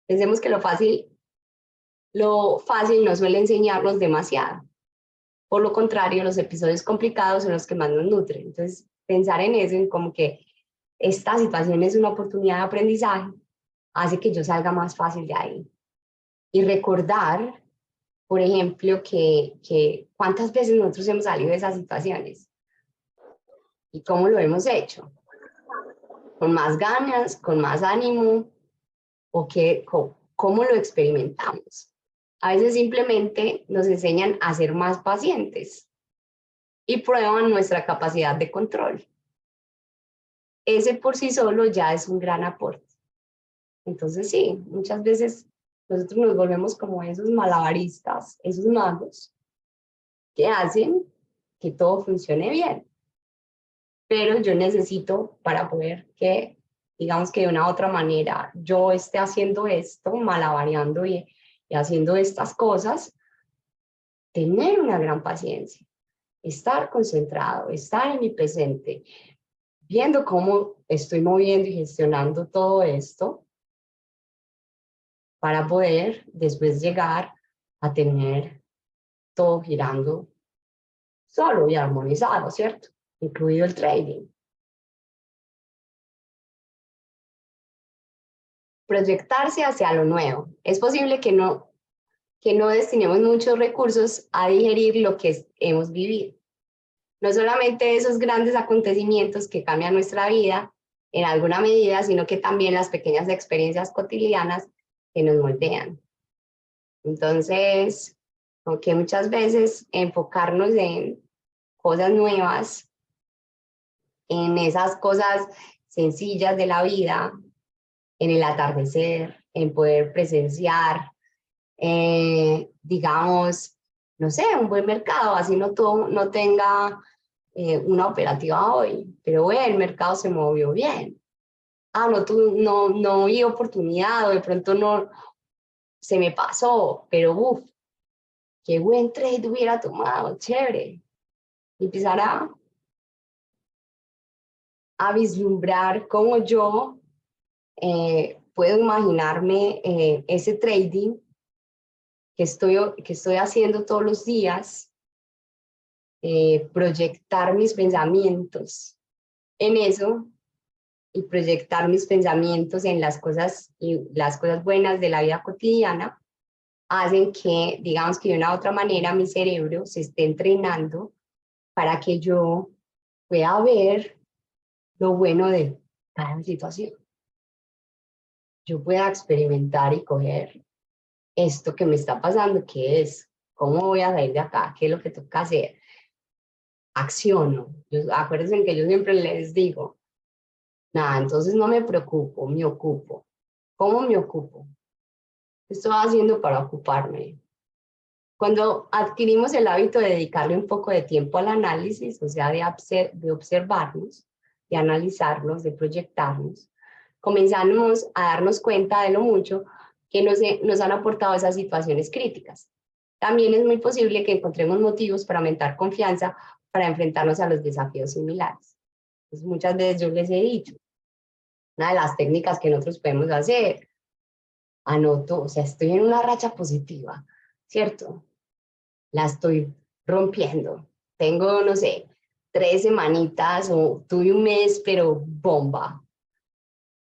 Pensemos que lo fácil no suele enseñarnos demasiado. Por lo contrario, los episodios complicados son los que más nos nutren. Entonces, pensar en eso, en como que esta situación es una oportunidad de aprendizaje, hace que yo salga más fácil de ahí. Y recordar, por ejemplo, que cuántas veces nosotros hemos salido de esas situaciones y cómo lo hemos hecho. Con más ganas, con más ánimo, o cómo lo experimentamos. A veces simplemente nos enseñan a ser más pacientes y prueban nuestra capacidad de control. Ese por sí solo ya es un gran aporte. Entonces sí, muchas veces nosotros nos volvemos como esos malabaristas, esos magos que hacen que todo funcione bien. Pero yo necesito, para poder que, digamos que de una u otra manera, yo esté haciendo esto, malabareando y haciendo estas cosas, tener una gran paciencia, estar concentrado, estar en mi presente, viendo cómo estoy moviendo y gestionando todo esto, para poder después llegar a tener todo girando solo y armonizado, ¿cierto? Incluido el trading. Proyectarse hacia lo nuevo. Es posible que no destinemos muchos recursos a digerir lo que hemos vivido. No solamente esos grandes acontecimientos que cambian nuestra vida en alguna medida, sino que también las pequeñas experiencias cotidianas que nos moldean. Entonces, aunque muchas veces enfocarnos en cosas nuevas, en esas cosas sencillas de la vida, en el atardecer, en poder presenciar, digamos, no sé, un buen mercado, así no tenga una operativa hoy, pero el mercado se movió bien. No vi oportunidad, o de pronto no se me pasó, pero qué buen trade hubiera tomado, chévere. Y empezar a vislumbrar cómo yo puedo imaginarme ese trading que estoy haciendo todos los días, proyectar mis pensamientos en eso y proyectar mis pensamientos en las cosas buenas de la vida cotidiana, hacen que, digamos que de una u otra manera, mi cerebro se esté entrenando para que yo pueda ver lo bueno de cada situación. Yo pueda experimentar y coger esto que me está pasando, ¿qué es? ¿Cómo voy a salir de acá? ¿Qué es lo que toca hacer? Acciono. Acuérdense que yo siempre les digo, nada, entonces no me preocupo, me ocupo. ¿Cómo me ocupo? ¿Qué estoy haciendo para ocuparme? Cuando adquirimos el hábito de dedicarle un poco de tiempo al análisis, o sea, de observarnos, de analizarnos, de proyectarnos, comenzamos a darnos cuenta de lo mucho que nos han aportado esas situaciones críticas. También es muy posible que encontremos motivos para aumentar confianza para enfrentarnos a los desafíos similares. Pues muchas veces yo les he dicho, una de las técnicas que nosotros podemos hacer, anoto, o sea, estoy en una racha positiva, ¿cierto? La estoy rompiendo. Tengo, no sé, 3 semanitas o tuve un mes, pero bomba.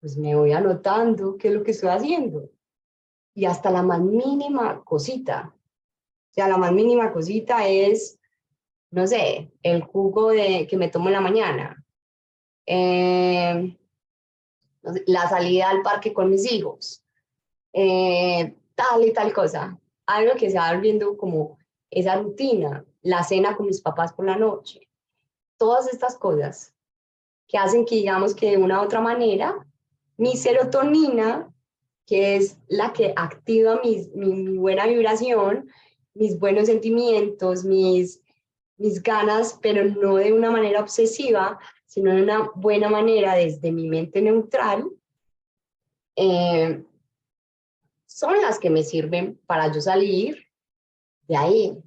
Pues me voy anotando qué es lo que estoy haciendo. Y hasta la más mínima cosita. O sea, la más mínima cosita es, no sé, el jugo que me tomo en la mañana. La salida al parque con mis hijos. Tal y tal cosa. Algo que se va volviendo como esa rutina. La cena con mis papás por la noche. Todas estas cosas que hacen que, digamos, que de una u otra manera, mi serotonina, que es la que activa mi buena vibración, mis buenos sentimientos, mis ganas, pero no de una manera obsesiva, sino de una buena manera desde mi mente neutral, son las que me sirven para yo salir de ahí.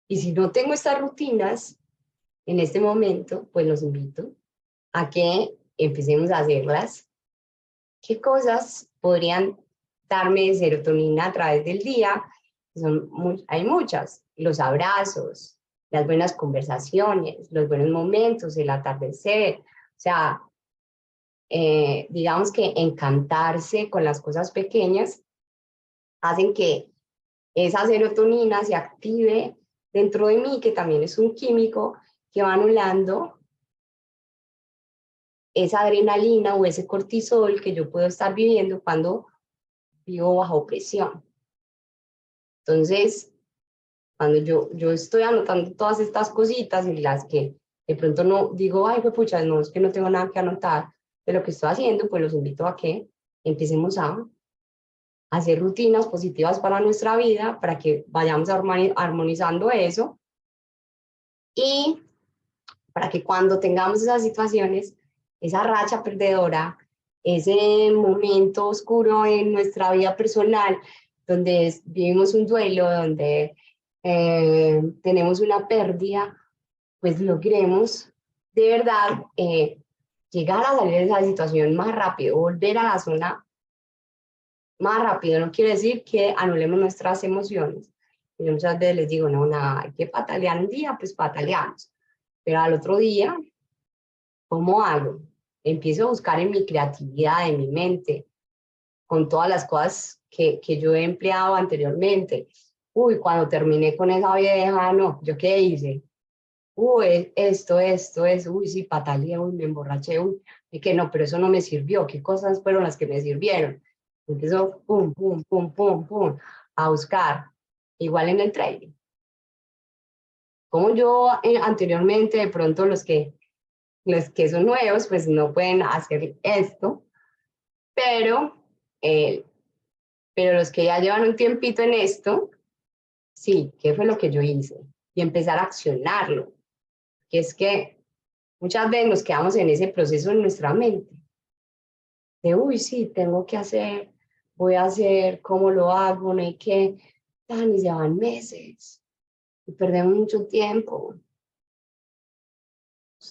Y si no tengo estas rutinas en este momento, pues los invito a que empecemos a hacerlas. ¿Qué cosas podrían darme serotonina a través del día? Hay muchas. Los abrazos, las buenas conversaciones, los buenos momentos, el atardecer. O sea, digamos que encantarse con las cosas pequeñas hacen que esa serotonina se active dentro de mí, que también es un químico que va anulando esa adrenalina o ese cortisol que yo puedo estar viviendo cuando vivo bajo presión. Entonces, cuando yo estoy anotando todas estas cositas y las que de pronto no digo, ay, pues pucha, no, es que no tengo nada que anotar de lo que estoy haciendo, pues los invito a que empecemos a hacer rutinas positivas para nuestra vida, para que vayamos armonizando eso y para que cuando tengamos esas situaciones, esa racha perdedora, ese momento oscuro en nuestra vida personal, donde vivimos un duelo, donde tenemos una pérdida, pues logremos de verdad llegar a salir de esa situación más rápido, volver a la zona más rápido. No quiere decir que anulemos nuestras emociones. Yo muchas veces les digo, no, nada, hay que patalear un día, pues pataleamos. Pero al otro día, ¿cómo hago? Empiezo a buscar en mi creatividad, en mi mente, con todas las cosas que yo he empleado anteriormente. Uy, cuando terminé con esa vieja, no, ¿yo qué hice? Uy, uy, sí, pataleé, uy, me emborraché, uy, y que no, pero eso no me sirvió, ¿qué cosas fueron las que me sirvieron? Empezó, pum, pum, pum, pum, pum, a buscar, igual en el trading. Como yo anteriormente, de pronto los que son nuevos, pues no pueden hacer esto, pero, eh, pero los que ya llevan un tiempito en esto, sí, ¿qué fue lo que yo hice? Y empezar a accionarlo, que es que muchas veces nos quedamos en ese proceso en nuestra mente, de, uy, sí, tengo que hacer, voy a hacer, ¿cómo lo hago? No hay que, tan, y se van meses, y perdemos mucho tiempo.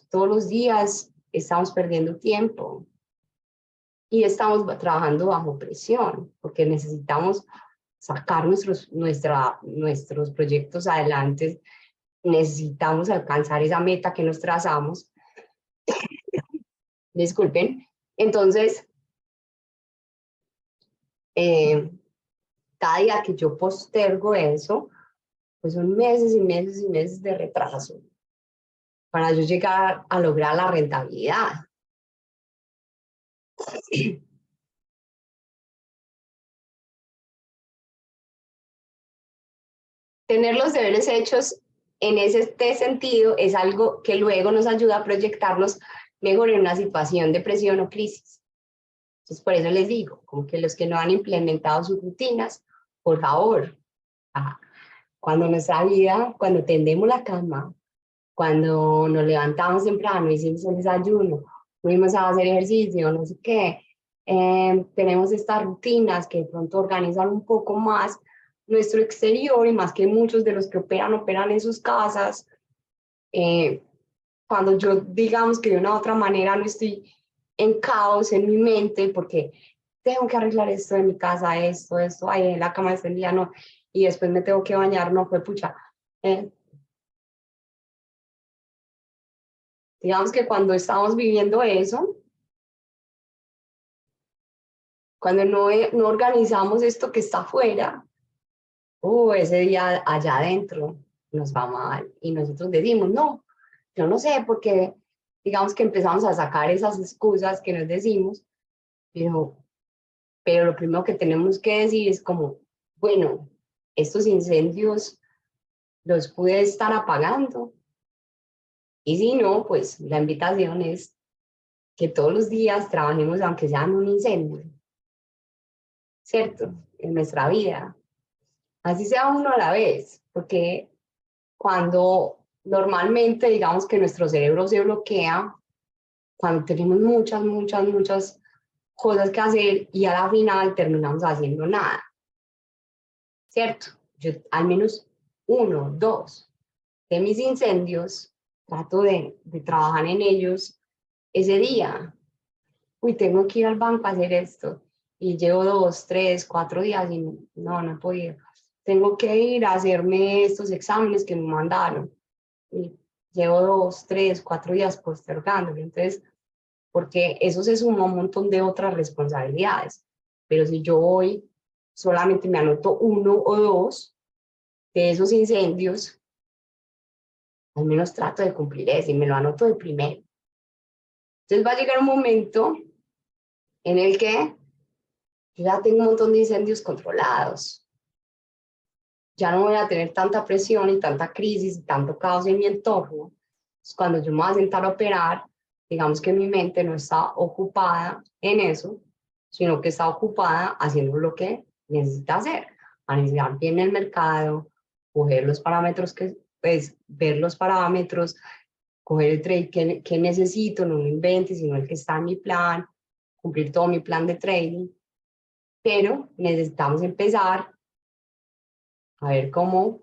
Todos los días estamos perdiendo tiempo y estamos trabajando bajo presión, porque necesitamos sacar nuestros proyectos adelante, necesitamos alcanzar esa meta que nos trazamos. Disculpen. Entonces, cada día que yo postergo eso, pues son meses y meses y meses de retraso para yo llegar a lograr la rentabilidad. Tener los deberes hechos en este sentido es algo que luego nos ayuda a proyectarnos mejor en una situación de presión o crisis. Entonces, por eso les digo, como que los que no han implementado sus rutinas, por favor, cuando nuestra vida, cuando tendemos la cama, cuando nos levantamos temprano, hicimos el desayuno, fuimos a hacer ejercicio, no sé qué, tenemos estas rutinas que de pronto organizan un poco más nuestro exterior y más que muchos de los que operan en sus casas. Cuando yo digamos que de una u otra manera no estoy en caos en mi mente porque tengo que arreglar esto en mi casa, esto, ahí en la cama extendida, no, y después me tengo que bañar, no, fue pucha. Digamos que cuando estamos viviendo eso, cuando no organizamos esto que está afuera, ese día allá adentro nos va mal. Y nosotros decimos, no, yo no sé, porque digamos que empezamos a sacar esas excusas que nos decimos, pero, pero lo primero que tenemos que decir es como, bueno, estos incendios los pude estar apagando. Y si no, pues la invitación es que todos los días trabajemos aunque sea en un incendio, ¿cierto? En nuestra vida. Así sea uno a la vez, porque cuando normalmente digamos que nuestro cerebro se bloquea, cuando tenemos muchas cosas que hacer y a la final terminamos haciendo nada, ¿cierto? Yo al menos 1, 2 de mis incendios trato de trabajar en ellos ese día. Uy, tengo que ir al banco a hacer esto. Y llevo 2, 3, 4 días y no he podido. Tengo que ir a hacerme estos exámenes que me mandaron. Y llevo 2, 3, 4 días postergándolo. Entonces, porque eso se suma a un montón de otras responsabilidades. Pero si yo hoy solamente me anoto 1 o 2 de esos incendios, al menos trato de cumplir ese y me lo anoto de primero. Entonces va a llegar un momento en el que yo ya tengo un montón de incendios controlados. Ya no voy a tener tanta presión y tanta crisis y tanto caos en mi entorno. Entonces, cuando yo me voy a sentar a operar, digamos que mi mente no está ocupada en eso, sino que está ocupada haciendo lo que necesita hacer, analizar bien el mercado, coger los parámetros pues, ver los parámetros, coger el trade que necesito, no lo invente, sino el que está en mi plan, cumplir todo mi plan de trading. Pero necesitamos empezar a ver cómo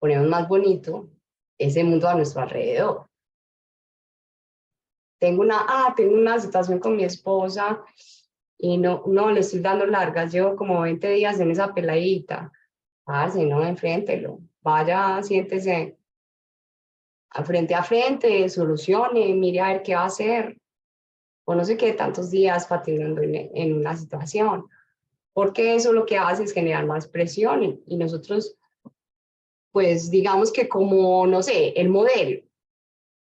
ponemos más bonito ese mundo a nuestro alrededor. Tengo una situación con mi esposa y no le estoy dando largas, llevo como 20 días en esa peladita. Parce, no, enfréntelo, vaya, siéntese a frente, solucione, mire a ver qué va a hacer, o no sé qué tantos días patinando en una situación, porque eso lo que hace es generar más presión y nosotros, pues digamos que como, no sé, el modelo,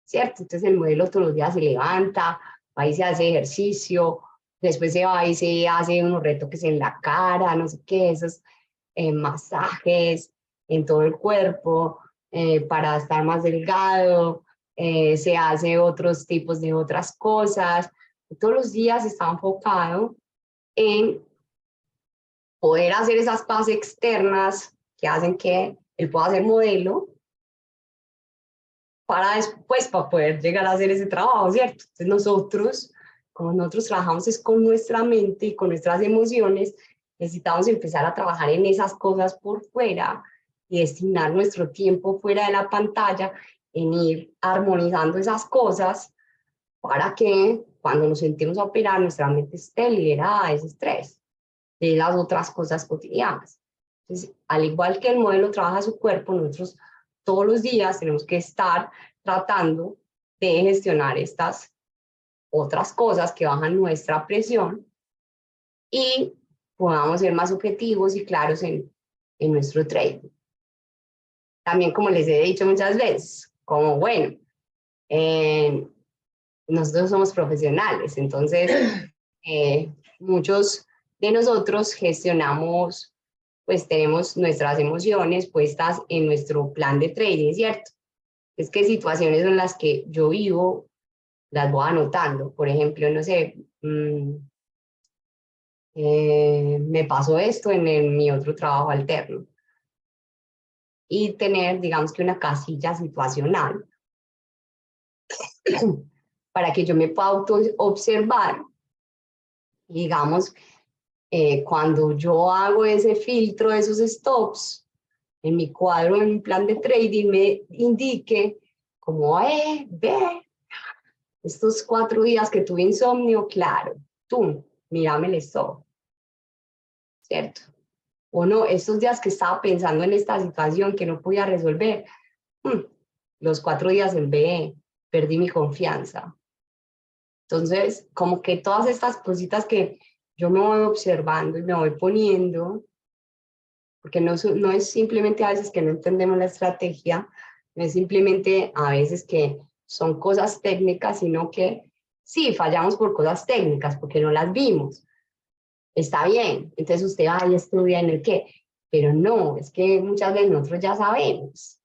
¿cierto? Entonces el modelo todos los días se levanta, va y se hace ejercicio, después se va y se hace unos retoques en la cara, no sé qué, esos masajes en todo el cuerpo para estar más delgado, se hace otros tipos de otras cosas. Todos los días está enfocado en poder hacer esas paces externas que hacen que él pueda ser modelo para después, para poder llegar a hacer ese trabajo, ¿cierto? Entonces nosotros, como nosotros trabajamos es con nuestra mente y con nuestras emociones, necesitamos empezar a trabajar en esas cosas por fuera y destinar nuestro tiempo fuera de la pantalla en ir armonizando esas cosas para que cuando nos sentimos a operar nuestra mente esté liberada de ese estrés, de las otras cosas cotidianas. Entonces, al igual que el modelo trabaja su cuerpo, nosotros todos los días tenemos que estar tratando de gestionar estas otras cosas que bajan nuestra presión y podamos ser más objetivos y claros en nuestro trading. También, como les he dicho muchas veces, como bueno, nosotros somos profesionales, entonces muchos de nosotros gestionamos, pues tenemos nuestras emociones puestas en nuestro plan de trading, ¿cierto? Es que situaciones en las que yo vivo, las voy anotando. Por ejemplo, no sé, me pasó esto en mi otro trabajo alterno. Y tener, digamos que una casilla situacional para que yo me pueda auto observar. Digamos, cuando yo hago ese filtro de esos stops, en mi cuadro, en mi plan de trading, me indique como, ve, estos 4 días que tuve insomnio, claro, tú, mírame el stop, ¿cierto? O no, estos días que estaba pensando en esta situación que no podía resolver, los 4 días en BE, perdí mi confianza. Entonces, como que todas estas cositas que yo me voy observando y me voy poniendo, porque no es simplemente a veces que no entendemos la estrategia, no es simplemente a veces que son cosas técnicas, sino que sí, fallamos por cosas técnicas, porque no las vimos. Está bien, entonces usted va y estudia en el qué, pero no, es que muchas veces nosotros ya sabemos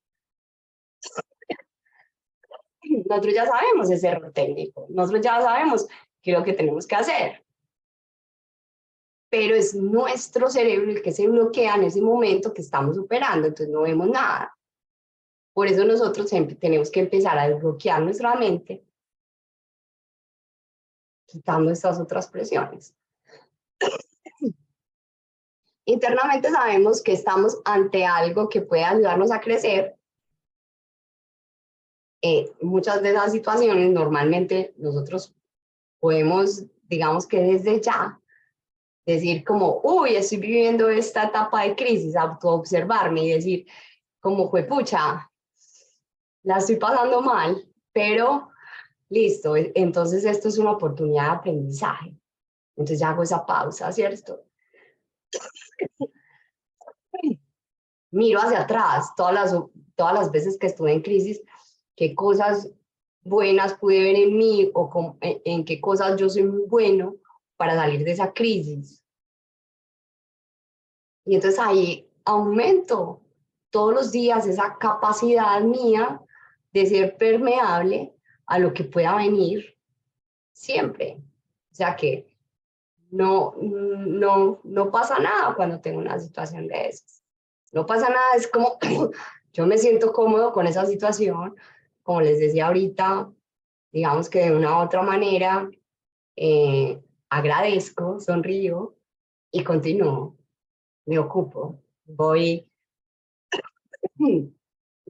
ese error técnico, nosotros ya sabemos qué es lo que tenemos que hacer, pero es nuestro cerebro el que se bloquea en ese momento que estamos operando, entonces no vemos nada. Por eso nosotros siempre tenemos que empezar a desbloquear nuestra mente, quitando estas otras presiones. Internamente sabemos que estamos ante algo que puede ayudarnos a crecer. Muchas de esas situaciones normalmente nosotros podemos, digamos que desde ya, decir como, uy, estoy viviendo esta etapa de crisis, autoobservarme y decir como, juepucha, la estoy pasando mal, pero listo, entonces esto es una oportunidad de aprendizaje. Entonces ya hago esa pausa, ¿cierto? Miro hacia atrás, todas las veces que estuve en crisis, qué cosas buenas pude ver en mí o en qué cosas yo soy muy bueno para salir de esa crisis. Y entonces ahí aumento todos los días esa capacidad mía de ser permeable a lo que pueda venir siempre. O sea que no pasa nada cuando tengo una situación de esas. No pasa nada, es como yo me siento cómodo con esa situación, como les decía ahorita, digamos que de una u otra manera, agradezco, sonrío y continúo, me ocupo, voy,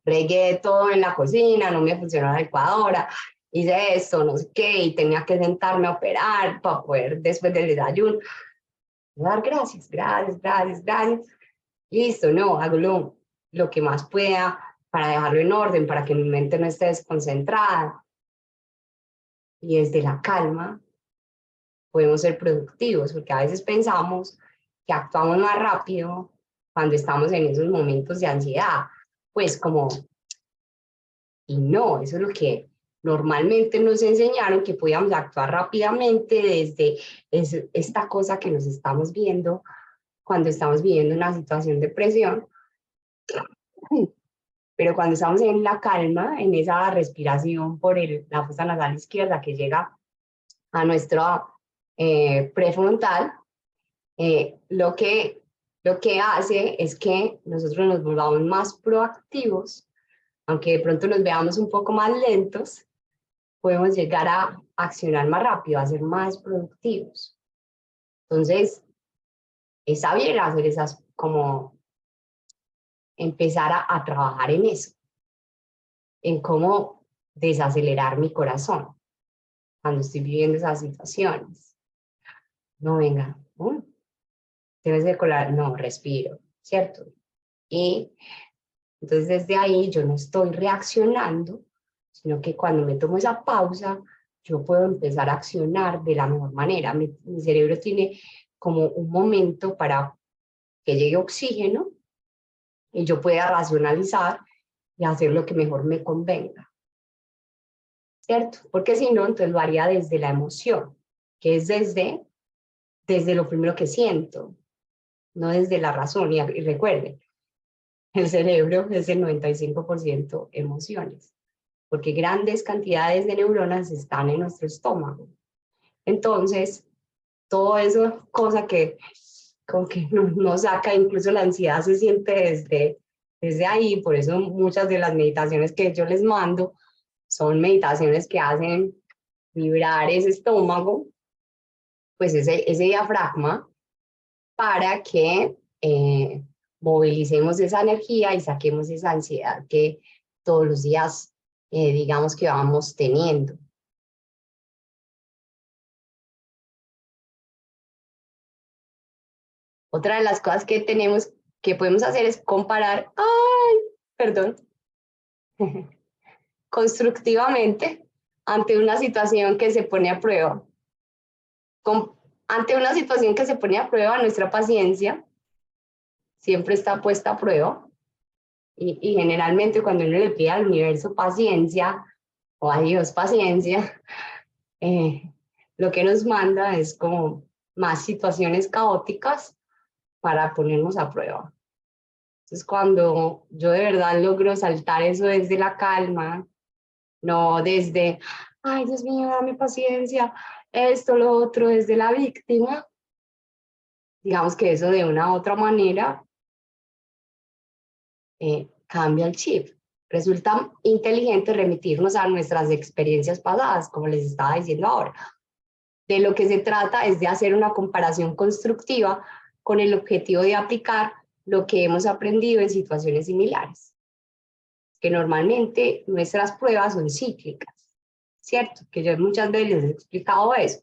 regué todo en la cocina, no me funcionó la licuadora, hice esto, no sé qué, y tenía que sentarme a operar para poder después del desayuno, dar gracias, gracias, gracias, gracias. Listo, no, hago lo que más pueda para dejarlo en orden, para que mi mente no esté desconcentrada. Y desde la calma podemos ser productivos, porque a veces pensamos que actuamos más rápido cuando estamos en esos momentos de ansiedad. Pues como, y no, eso es lo que normalmente nos enseñaron, que podíamos actuar rápidamente desde esta cosa que nos estamos viendo cuando estamos viviendo una situación de presión. Pero cuando estamos en la calma, en esa respiración por la fosa nasal izquierda que llega a nuestro prefrontal, lo que hace es que nosotros nos volvamos más proactivos, aunque de pronto nos veamos un poco más lentos, podemos llegar a accionar más rápido, a ser más productivos. Entonces, está bien hacer esas, como empezar a trabajar en eso, en cómo desacelerar mi corazón cuando estoy viviendo esas situaciones. No, venga, debes de colar, no, respiro, ¿cierto? Y entonces desde ahí yo no estoy reaccionando, sino que cuando me tomo esa pausa, yo puedo empezar a accionar de la mejor manera. Mi cerebro tiene como un momento para que llegue oxígeno y yo pueda racionalizar y hacer lo que mejor me convenga, ¿cierto? Porque si no, entonces lo haría desde la emoción, que es desde lo primero que siento, no desde la razón. Y recuerden, el cerebro es el 95% emociones, porque grandes cantidades de neuronas están en nuestro estómago. Entonces, todo eso, cosa que como que nos saca, incluso la ansiedad se siente desde ahí. Por eso muchas de las meditaciones que yo les mando son meditaciones que hacen vibrar ese estómago, pues ese diafragma, para que movilicemos esa energía y saquemos esa ansiedad que todos los días, digamos que vamos teniendo. Otra de las cosas que podemos hacer es comparar, perdón, constructivamente ante una situación que se pone a prueba. Ante una situación que se pone a prueba, nuestra paciencia siempre está puesta a prueba. Y generalmente cuando uno le pide al universo paciencia, o a Dios paciencia, lo que nos manda es como más situaciones caóticas para ponernos a prueba. Entonces, cuando yo de verdad logro saltar eso desde la calma, no desde, ay, Dios mío, dame paciencia, esto, lo otro, desde la víctima, digamos que eso de una u otra manera cambia el chip. Resulta inteligente remitirnos a nuestras experiencias pasadas, como les estaba diciendo ahora. De lo que se trata es de hacer una comparación constructiva con el objetivo de aplicar lo que hemos aprendido en situaciones similares. Que normalmente nuestras pruebas son cíclicas, ¿cierto? Que yo muchas veces les he explicado eso.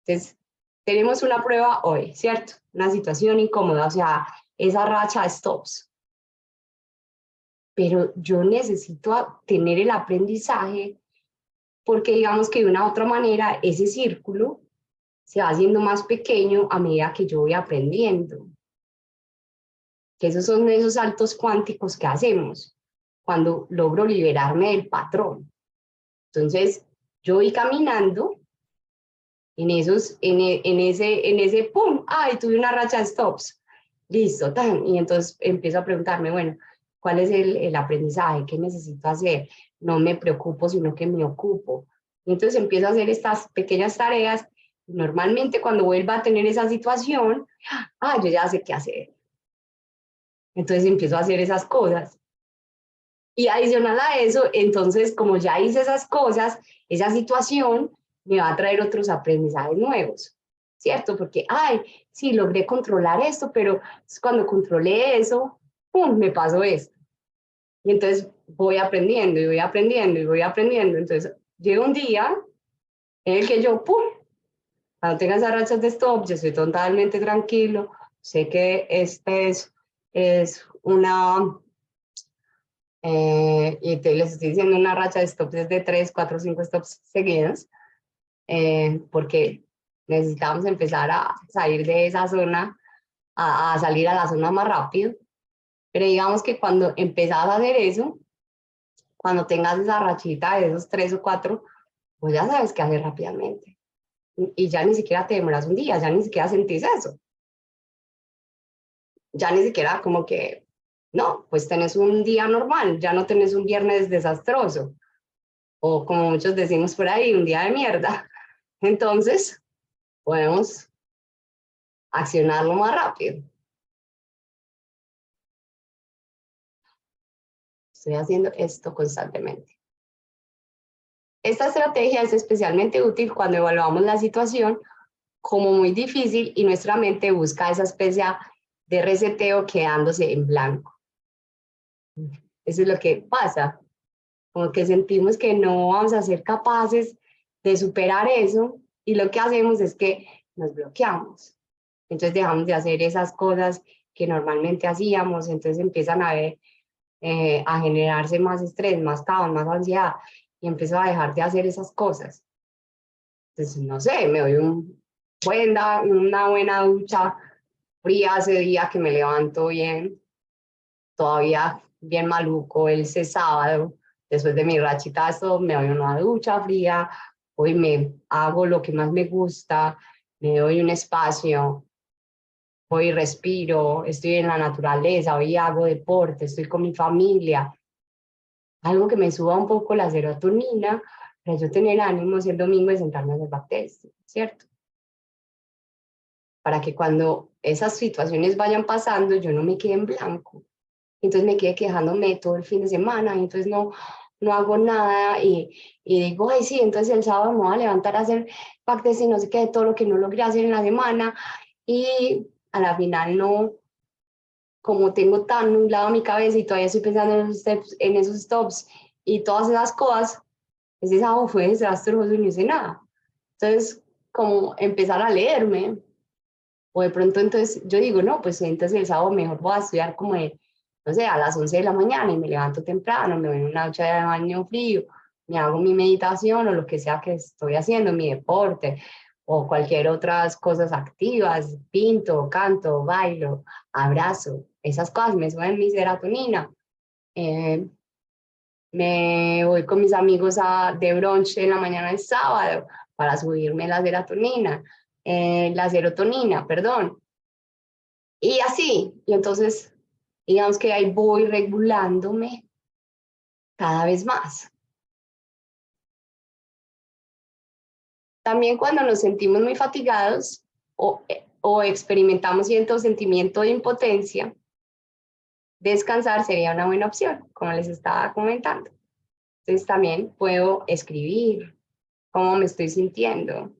Entonces, tenemos una prueba hoy, ¿cierto? Una situación incómoda, o sea, esa racha de stops. Pero yo necesito tener el aprendizaje, porque digamos que de una u otra manera ese círculo se va haciendo más pequeño a medida que yo voy aprendiendo. Que esos son esos saltos cuánticos que hacemos cuando logro liberarme del patrón. Entonces, yo voy caminando en ese pum, ay, tuve una racha de stops, listo, tan, y entonces empiezo a preguntarme, bueno, ¿cuál es el aprendizaje? ¿Qué necesito hacer? No me preocupo, sino que me ocupo. Y entonces empiezo a hacer estas pequeñas tareas. Normalmente cuando vuelva a tener esa situación, yo ya sé qué hacer. Entonces empiezo a hacer esas cosas. Y adicional a eso, entonces como ya hice esas cosas, esa situación me va a traer otros aprendizajes nuevos, ¿cierto? Porque, sí, logré controlar esto, pero cuando controlé eso, ¡pum!, me pasó esto. Y entonces voy aprendiendo y voy aprendiendo y voy aprendiendo. Entonces llega un día en el que yo, ¡pum! Cuando tenga esas rachas de stop, yo estoy totalmente tranquilo, sé que es una, y les estoy diciendo una racha de stops de 3, 4, 5 stops seguidos, porque necesitamos empezar a salir de esa zona, a salir a la zona más rápido. Pero digamos que cuando empezás a hacer eso, cuando tengas esa rachita de esos 3 o 4, pues ya sabes qué hacer rápidamente. Y ya ni siquiera te demoras un día, ya ni siquiera sentís eso. Ya ni siquiera como que, no, pues tenés un día normal, ya no tenés un viernes desastroso. O como muchos decimos por ahí, un día de mierda. Entonces, podemos accionarlo más rápido. Estoy haciendo esto constantemente. Esta estrategia es especialmente útil cuando evaluamos la situación como muy difícil y nuestra mente busca esa especie de reseteo quedándose en blanco. Eso es lo que pasa, como que sentimos que no vamos a ser capaces de superar eso y lo que hacemos es que nos bloqueamos. Entonces dejamos de hacer esas cosas que normalmente hacíamos, entonces empiezan a generarse más estrés, más caos, más ansiedad y empiezo a dejar de hacer esas cosas. Entonces, no sé, me doy una buena ducha fría ese día que me levanto bien, todavía bien maluco, ese sábado, después de mi rachita, esto, me doy una ducha fría, hoy me hago lo que más me gusta, me doy un espacio, hoy respiro, estoy en la naturaleza, hoy hago deporte, estoy con mi familia, algo que me suba un poco la serotonina para yo tener ánimos el domingo de sentarme a hacer backtest, ¿cierto? Para que cuando esas situaciones vayan pasando, yo no me quede en blanco. Entonces me quedé quejándome todo el fin de semana, y entonces no hago nada y digo, ay, sí, entonces el sábado me voy a levantar a hacer backtest y no sé qué, todo lo que no logré hacer en la semana y a la final no, como tengo tan nublado mi cabeza y todavía estoy pensando en esos stops y todas esas cosas, ese sábado fue desastroso y no hice nada. Entonces, como empezar a leerme, o de pronto entonces yo digo, no, pues entonces el sábado mejor voy a estudiar como de, no sé, a las 11 de la mañana y me levanto temprano, me doy una ducha de baño frío, me hago mi meditación o lo que sea que estoy haciendo, mi deporte o cualquier otras cosas activas, pinto, canto, bailo, abrazo, esas cosas me suben mi serotonina. Eh, Me voy con mis amigos de brunch en la mañana del sábado para subirme la serotonina, perdón. Y así, y entonces, digamos que ahí voy regulándome cada vez más. También cuando nos sentimos muy fatigados o experimentamos cierto sentimiento de impotencia, descansar sería una buena opción, como les estaba comentando. Entonces también puedo escribir cómo me estoy sintiendo,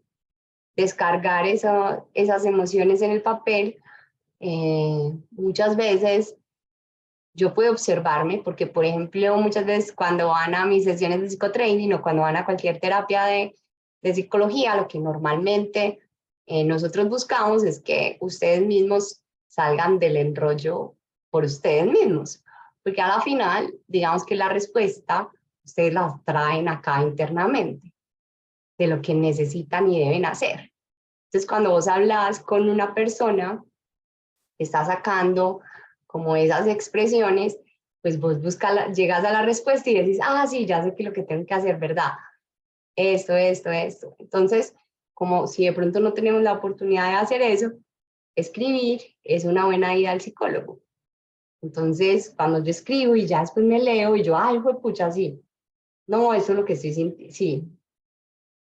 descargar esas emociones en el papel. Muchas veces yo puedo observarme, porque por ejemplo, muchas veces cuando van a mis sesiones de psicotraining o cuando van a cualquier terapia de psicología, lo que normalmente nosotros buscamos es que ustedes mismos salgan del enrollo por ustedes mismos, porque a la final, digamos que la respuesta, ustedes la traen acá internamente, de lo que necesitan y deben hacer. Entonces, cuando vos hablas con una persona, está sacando como esas expresiones, pues vos llegas a la respuesta y decís, ah, sí, ya sé que lo que tengo que hacer, ¿verdad? Esto. Entonces, como si de pronto no tenemos la oportunidad de hacer eso, escribir es una buena ida al psicólogo. Entonces, cuando yo escribo y ya después me leo y yo, ay, pucha, sí. No, eso es lo que estoy sintiendo, sí.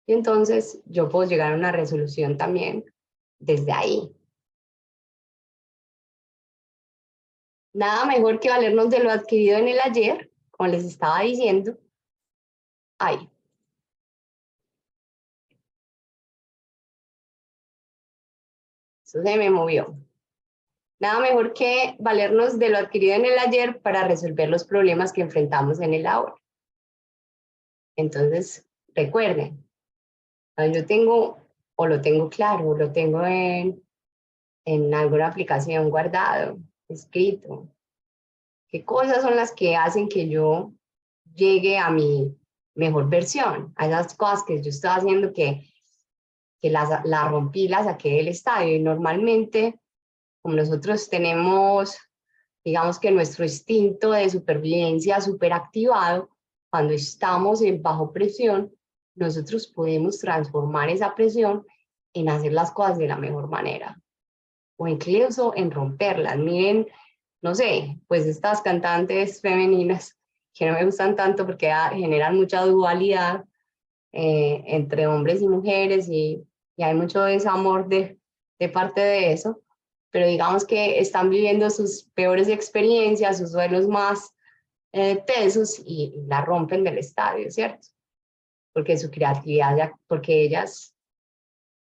Y entonces yo puedo llegar a una resolución también desde ahí. Nada mejor que valernos de lo adquirido en el ayer, como les estaba diciendo. Ay, eso se me movió. Nada mejor que valernos de lo adquirido en el ayer para resolver los problemas que enfrentamos en el ahora. Entonces, recuerden, yo tengo, o lo tengo claro, o lo tengo en alguna aplicación guardado, escrito. ¿Qué cosas son las que hacen que yo llegue a mi mejor versión? A esas cosas que yo estoy haciendo que la rompí, la saqué del estadio. Y normalmente, como nosotros tenemos, digamos que nuestro instinto de supervivencia súper activado, cuando estamos en bajo presión, nosotros podemos transformar esa presión en hacer las cosas de la mejor manera o incluso en romperlas. Miren, no sé, pues estas cantantes femeninas que no me gustan tanto porque generan mucha dualidad entre hombres y mujeres y hay mucho desamor de parte de eso, pero digamos que están viviendo sus peores experiencias, sus duelos más tesos y la rompen del estadio, ¿cierto? Porque su creatividad, porque ellas,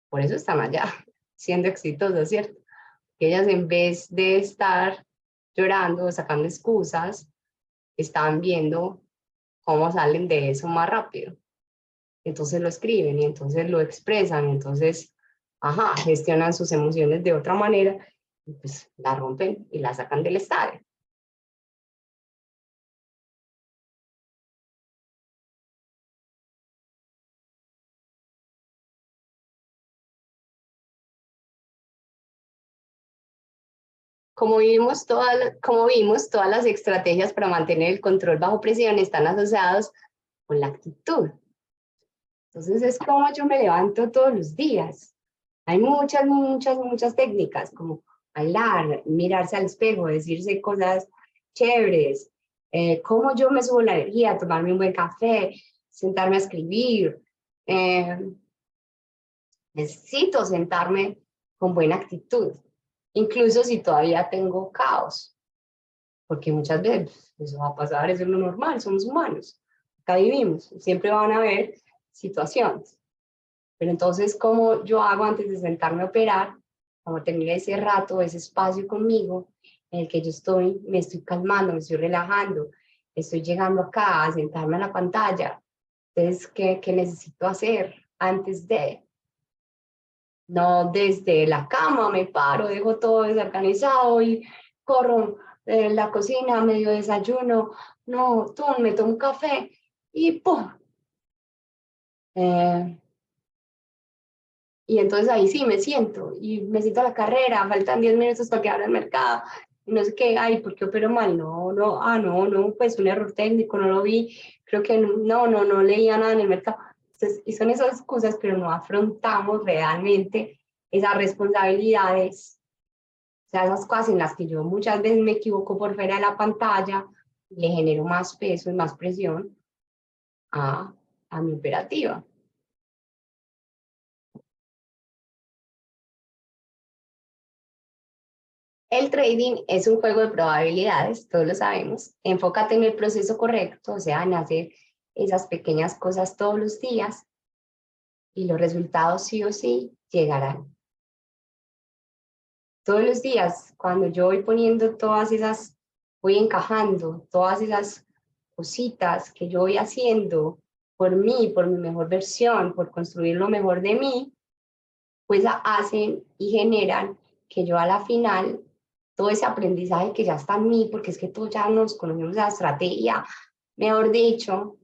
por eso están allá, siendo exitosas, ¿cierto? Que ellas en vez de estar llorando o sacando excusas, están viendo cómo salen de eso más rápido. Entonces lo escriben y entonces lo expresan, entonces, ajá, gestionan sus emociones de otra manera y pues la rompen y la sacan del estadio. Como vimos, todas las estrategias para mantener el control bajo presión están asociadas con la actitud. Entonces es como yo me levanto todos los días. Hay muchas técnicas, como bailar, mirarse al espejo, decirse cosas chéveres, cómo yo me subo la energía, tomarme un buen café, sentarme a escribir. Eh, Necesito sentarme con buena actitud, incluso si todavía tengo caos, porque muchas veces eso va a pasar, eso es lo normal, somos humanos, acá vivimos, siempre van a haber situaciones. Pero entonces, ¿cómo yo hago antes de sentarme a operar? Como tener ese rato, ese espacio conmigo, en el que yo me estoy calmando, me estoy relajando, estoy llegando acá a sentarme a la pantalla. Entonces, ¿qué necesito hacer antes de? No desde la cama me paro, dejo todo desorganizado y corro en la cocina, medio desayuno, no, tú, me tomo un café y ¡pum! Eh, Y entonces ahí sí me siento y me siento a la carrera, faltan 10 minutos para que abra el mercado. Y no sé qué, ay, ¿por qué opero mal? No, pues un error técnico, no lo vi, creo que no leía nada en el mercado. Entonces, y son esas cosas, pero no afrontamos realmente esas responsabilidades, o sea, esas cosas en las que yo muchas veces me equivoco por fuera de la pantalla, le genero más peso y más presión a, a mi operativa. El trading es un juego de probabilidades, todos lo sabemos. Enfócate en el proceso correcto, o sea, en hacer esas pequeñas cosas todos los días y los resultados sí o sí llegarán. Todos los días, cuando yo voy poniendo voy encajando todas esas cositas que yo voy haciendo por mí, por mi mejor versión, por construir lo mejor de mí, pues hacen y generan que yo a la final, todo ese aprendizaje que ya está en mí, porque es que todos ya nos conocemos la estrategia, mejor dicho,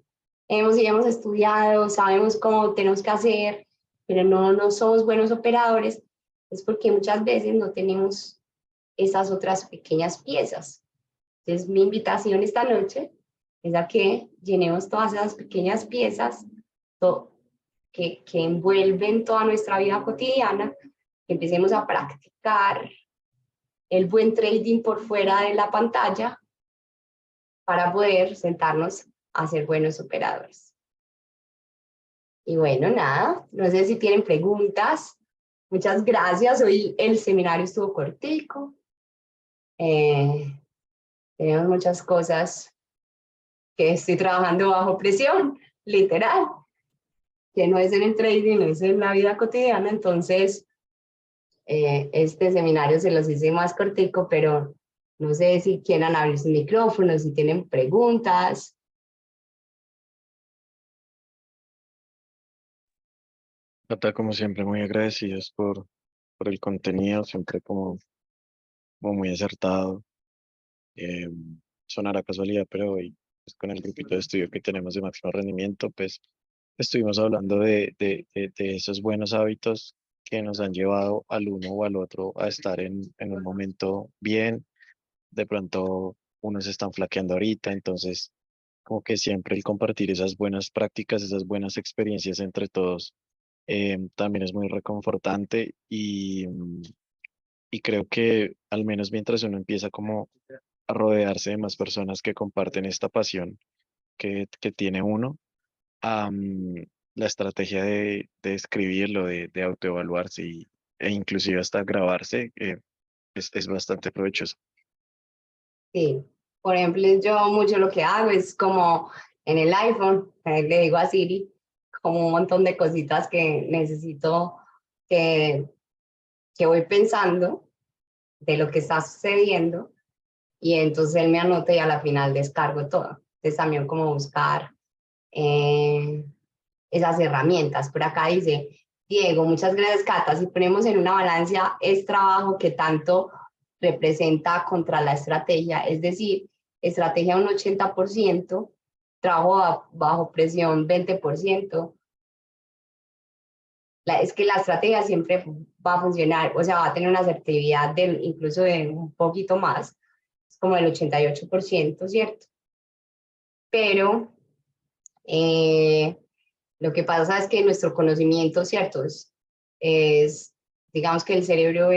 hemos estudiado, sabemos cómo tenemos que hacer, pero no somos buenos operadores, es porque muchas veces no tenemos esas otras pequeñas piezas. Entonces, mi invitación esta noche es a que llenemos todas esas pequeñas piezas que envuelven toda nuestra vida cotidiana, que empecemos a practicar el buen trading por fuera de la pantalla para poder sentarnos a ser buenos operadores. Y bueno, nada, no sé si tienen preguntas. Muchas gracias. Hoy el seminario estuvo cortico. Tenemos muchas cosas que estoy trabajando bajo presión, literal, que no es en el trading, no es en la vida cotidiana. Entonces, este seminario se los hice más cortico, pero no sé si quieran abrir sus micrófonos, si tienen preguntas. Cata, como siempre, muy agradecidos por el contenido, siempre como muy acertado. Eh, Sonará casualidad, pero hoy, pues, con el grupito de estudio que tenemos de máximo rendimiento, pues estuvimos hablando de esos buenos hábitos que nos han llevado al uno o al otro a estar en un momento bien. De pronto, unos están flaqueando ahorita, entonces como que siempre el compartir esas buenas prácticas, esas buenas experiencias entre todos, también es muy reconfortante y creo que al menos mientras uno empieza como a rodearse de más personas que comparten esta pasión que tiene uno, am, la estrategia de escribirlo, de autoevaluarse e inclusive hasta grabarse, es bastante provechoso. Sí, por ejemplo, yo mucho lo que hago es como en el iPhone, le digo a Siri como un montón de cositas que necesito, que, que voy pensando de lo que está sucediendo y entonces él me anota y a la final descargo todo. Entonces también como buscar eh, esas herramientas. Por acá dice, Diego, muchas gracias, Cata. Si ponemos en una balanza, es trabajo que tanto representa contra la estrategia, es decir, estrategia un 80%, trabajo bajo presión 20%. Es que la estrategia siempre va a funcionar, o sea, va a tener una asertividad incluso de un poquito más, es como el 88%, ¿cierto? Pero eh, lo que pasa es que nuestro conocimiento, ¿cierto? Digamos que el cerebro,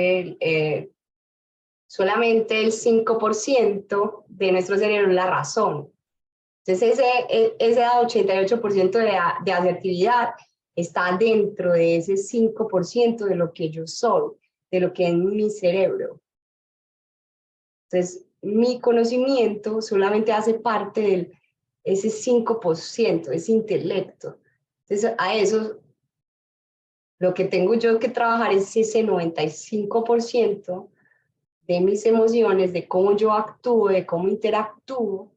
solamente el 5% de nuestro cerebro es la razón. Entonces, ese 88% de asertividad está dentro de ese 5% de lo que yo soy, de lo que es mi cerebro. Entonces, mi conocimiento solamente hace parte de ese 5%, ese intelecto. Entonces, a eso lo que tengo yo que trabajar es ese 95% de mis emociones, de cómo yo actúo, de cómo interactúo,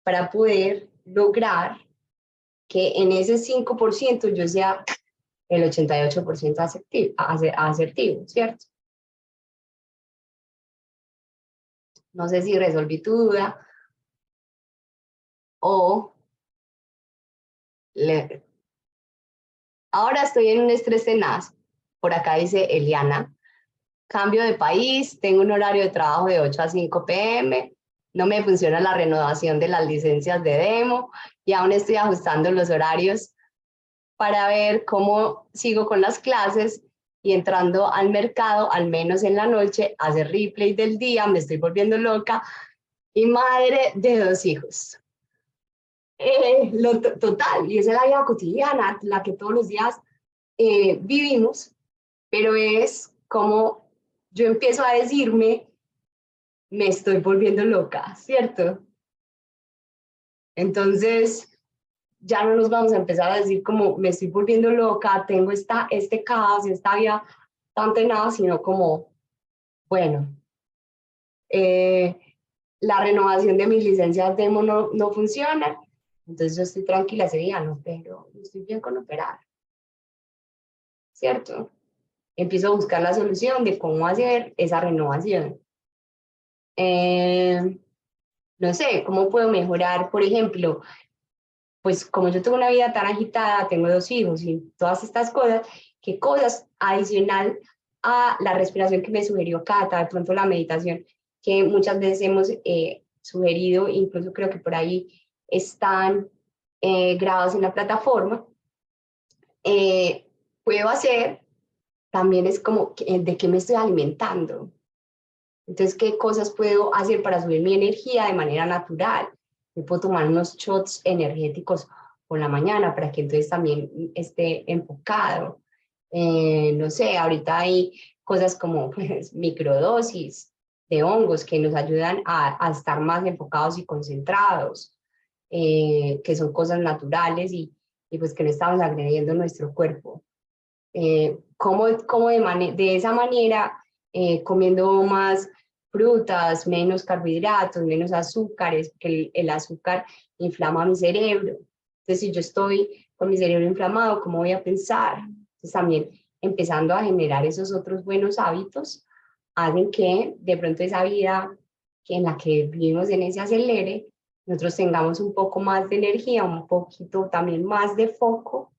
para poder lograr que en ese 5% yo sea el 88% asertivo, ¿cierto? No sé si resolví tu duda o le... Ahora estoy en un estrés tenaz. Por acá dice Eliana. Cambio de país, tengo un horario de trabajo de 8 a 5 p.m., no me funciona la renovación de las licencias de demo y aún estoy ajustando los horarios para ver cómo sigo con las clases y entrando al mercado, al menos en la noche, a hacer replay del día, me estoy volviendo loca y madre de 2 hijos. Total, y esa es la vida cotidiana, la que todos los días vivimos, pero es como yo empiezo a decirme, me estoy volviendo loca, ¿cierto? Entonces, ya no nos vamos a empezar a decir como me estoy volviendo loca, tengo este caos, esta vida tan tenaz, sino como, bueno, eh, la renovación de mis licencias demo no funciona, entonces yo estoy tranquila ese día, no, pero estoy bien con operar, ¿cierto? Empiezo a buscar la solución de cómo hacer esa renovación. Eh, no sé, ¿cómo puedo mejorar? Por ejemplo, pues como yo tengo una vida tan agitada, tengo 2 hijos y todas estas cosas, ¿qué cosas adicional a la respiración que me sugirió Cata, de pronto la meditación, que muchas veces hemos sugerido, incluso creo que por ahí están grabados en la plataforma, eh, puedo hacer? También es como, ¿de qué me estoy alimentando? Entonces, ¿qué cosas puedo hacer para subir mi energía de manera natural? Me puedo tomar unos shots energéticos por la mañana para que entonces también esté enfocado. No sé, ahorita hay cosas como pues, microdosis de hongos que nos ayudan a estar más enfocados y concentrados, que son cosas naturales y pues que no estamos agrediendo nuestro cuerpo. Cómo de esa manera, comiendo más frutas, menos carbohidratos, menos azúcares, que el azúcar inflama mi cerebro. Entonces, si yo estoy con mi cerebro inflamado, ¿cómo voy a pensar? Entonces también empezando a generar esos otros buenos hábitos hacen que de pronto esa vida que en la que vivimos en ese acelere, nosotros tengamos un poco más de energía, un poquito también más de foco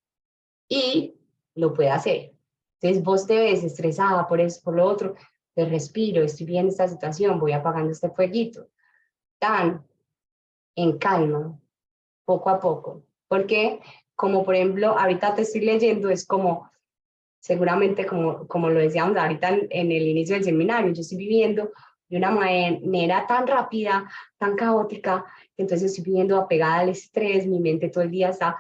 y lo pueda hacer. Entonces vos te ves estresada por eso, por lo otro, te respiro, estoy bien en esta situación, voy apagando este fueguito, tan en calma, poco a poco. Porque, como por ejemplo, ahorita te estoy leyendo, es como, seguramente como lo decíamos ahorita en el inicio del seminario, yo estoy viviendo de una manera tan rápida, tan caótica, que entonces estoy viviendo apegada al estrés, mi mente todo el día está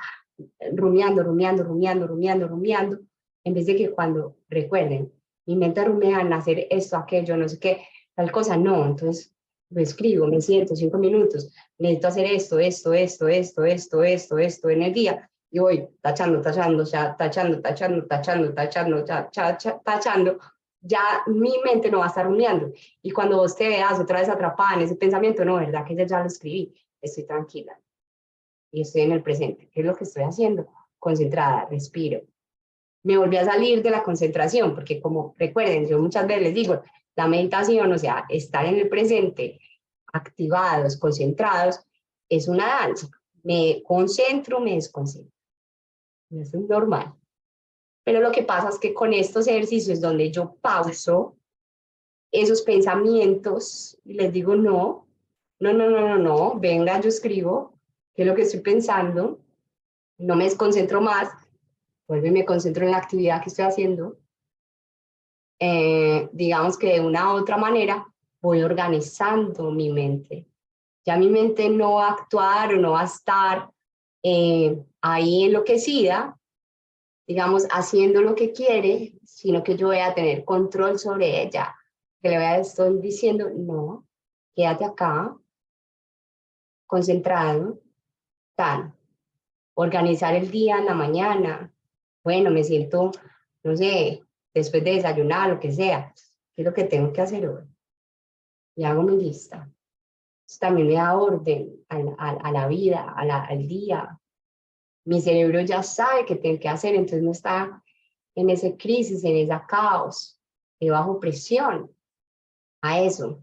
rumiando, rumiando, rumiando, rumiando, rumiando, en vez de que cuando recuerden, mi mente rumea en hacer esto, aquello, no sé qué, tal cosa, no, entonces lo escribo, me siento 5 minutos, necesito hacer esto en el día, y voy tachando, tachando, ya, tachando, tachando, tachando, tachando, tachando, ya mi mente no va a estar rumiando. Y cuando vos te veas otra vez atrapada en ese pensamiento, no, ¿verdad? Que ya lo escribí, estoy tranquila y estoy en el presente. ¿Qué es lo que estoy haciendo? Concentrada, respiro. Me volví a salir de la concentración, porque como recuerden, yo muchas veces les digo, la meditación, o sea, estar en el presente, activados, concentrados, es una danza. Me concentro, me desconcentro. Eso es normal. Pero lo que pasa es que con estos ejercicios donde yo pauso esos pensamientos y les digo, no, no, no, no, no, no, venga, yo escribo, qué es lo que estoy pensando, no me desconcentro más, vuelvo y me concentro en la actividad que estoy haciendo. Digamos que de una u otra manera voy organizando mi mente. Ya mi mente no va a actuar o no va a estar ahí enloquecida, digamos, haciendo lo que quiere, sino que yo voy a tener control sobre ella. Que le voy a estar diciendo, no, quédate acá, concentrado, tal. Organizar el día en la mañana. Bueno, me siento, no sé, después de desayunar, lo que sea. ¿Qué es lo que tengo que hacer hoy? Y hago mi lista. Eso también me da orden a la vida, al día. Mi cerebro ya sabe qué tiene que hacer, entonces no está en ese crisis, en esa caos, bajo presión a eso.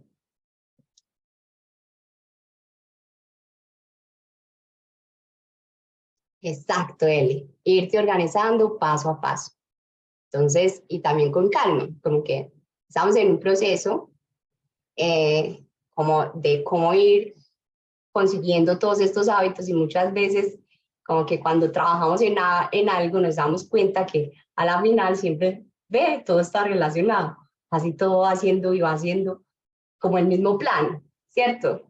Exacto, Eli. Irte organizando paso a paso. Entonces, y también con calma, como que estamos en un proceso como de cómo ir consiguiendo todos estos hábitos y muchas veces como que cuando trabajamos en algo nos damos cuenta que a la final siempre ve, todo está relacionado, así todo va haciendo y va haciendo como el mismo plan, ¿cierto?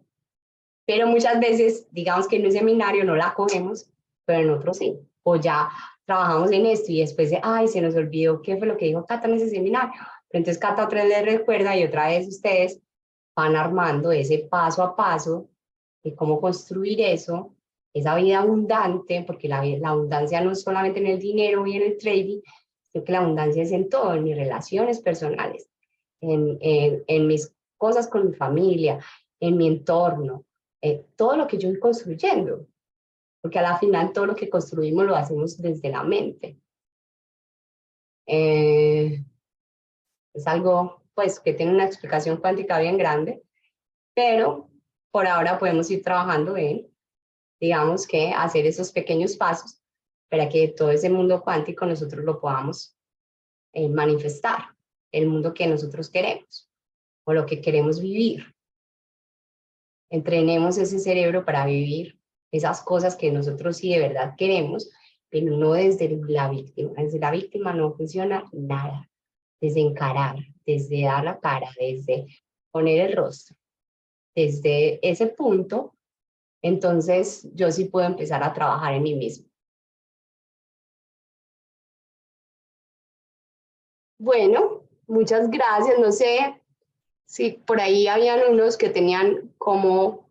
Pero muchas veces, digamos que en un seminario no la cogemos, pero en otro sí, o ya trabajamos en esto y después de, ay, se nos olvidó qué fue lo que dijo Cata en ese seminario, pero entonces Cata otra vez le recuerda y otra vez ustedes van armando ese paso a paso de cómo construir eso, esa vida abundante, porque la abundancia no es solamente en el dinero y en el trading, sino que la abundancia es en todo, en mis relaciones personales, en mis cosas con mi familia, en mi entorno, todo lo que yo voy construyendo, porque a la final todo lo que construimos lo hacemos desde la mente. Es algo pues que tiene una explicación cuántica bien grande, pero por ahora podemos ir trabajando en, digamos que hacer esos pequeños pasos para que todo ese mundo cuántico nosotros lo podamos manifestar, el mundo que nosotros queremos o lo que queremos vivir. Entrenemos ese cerebro para vivir esas cosas que nosotros sí de verdad queremos, pero no desde la víctima. Desde la víctima no funciona nada. Desde encarar, desde dar la cara, desde poner el rostro. Desde ese punto, entonces yo sí puedo empezar a trabajar en mí mismo. Bueno, muchas gracias. No sé si por ahí habían unos que tenían como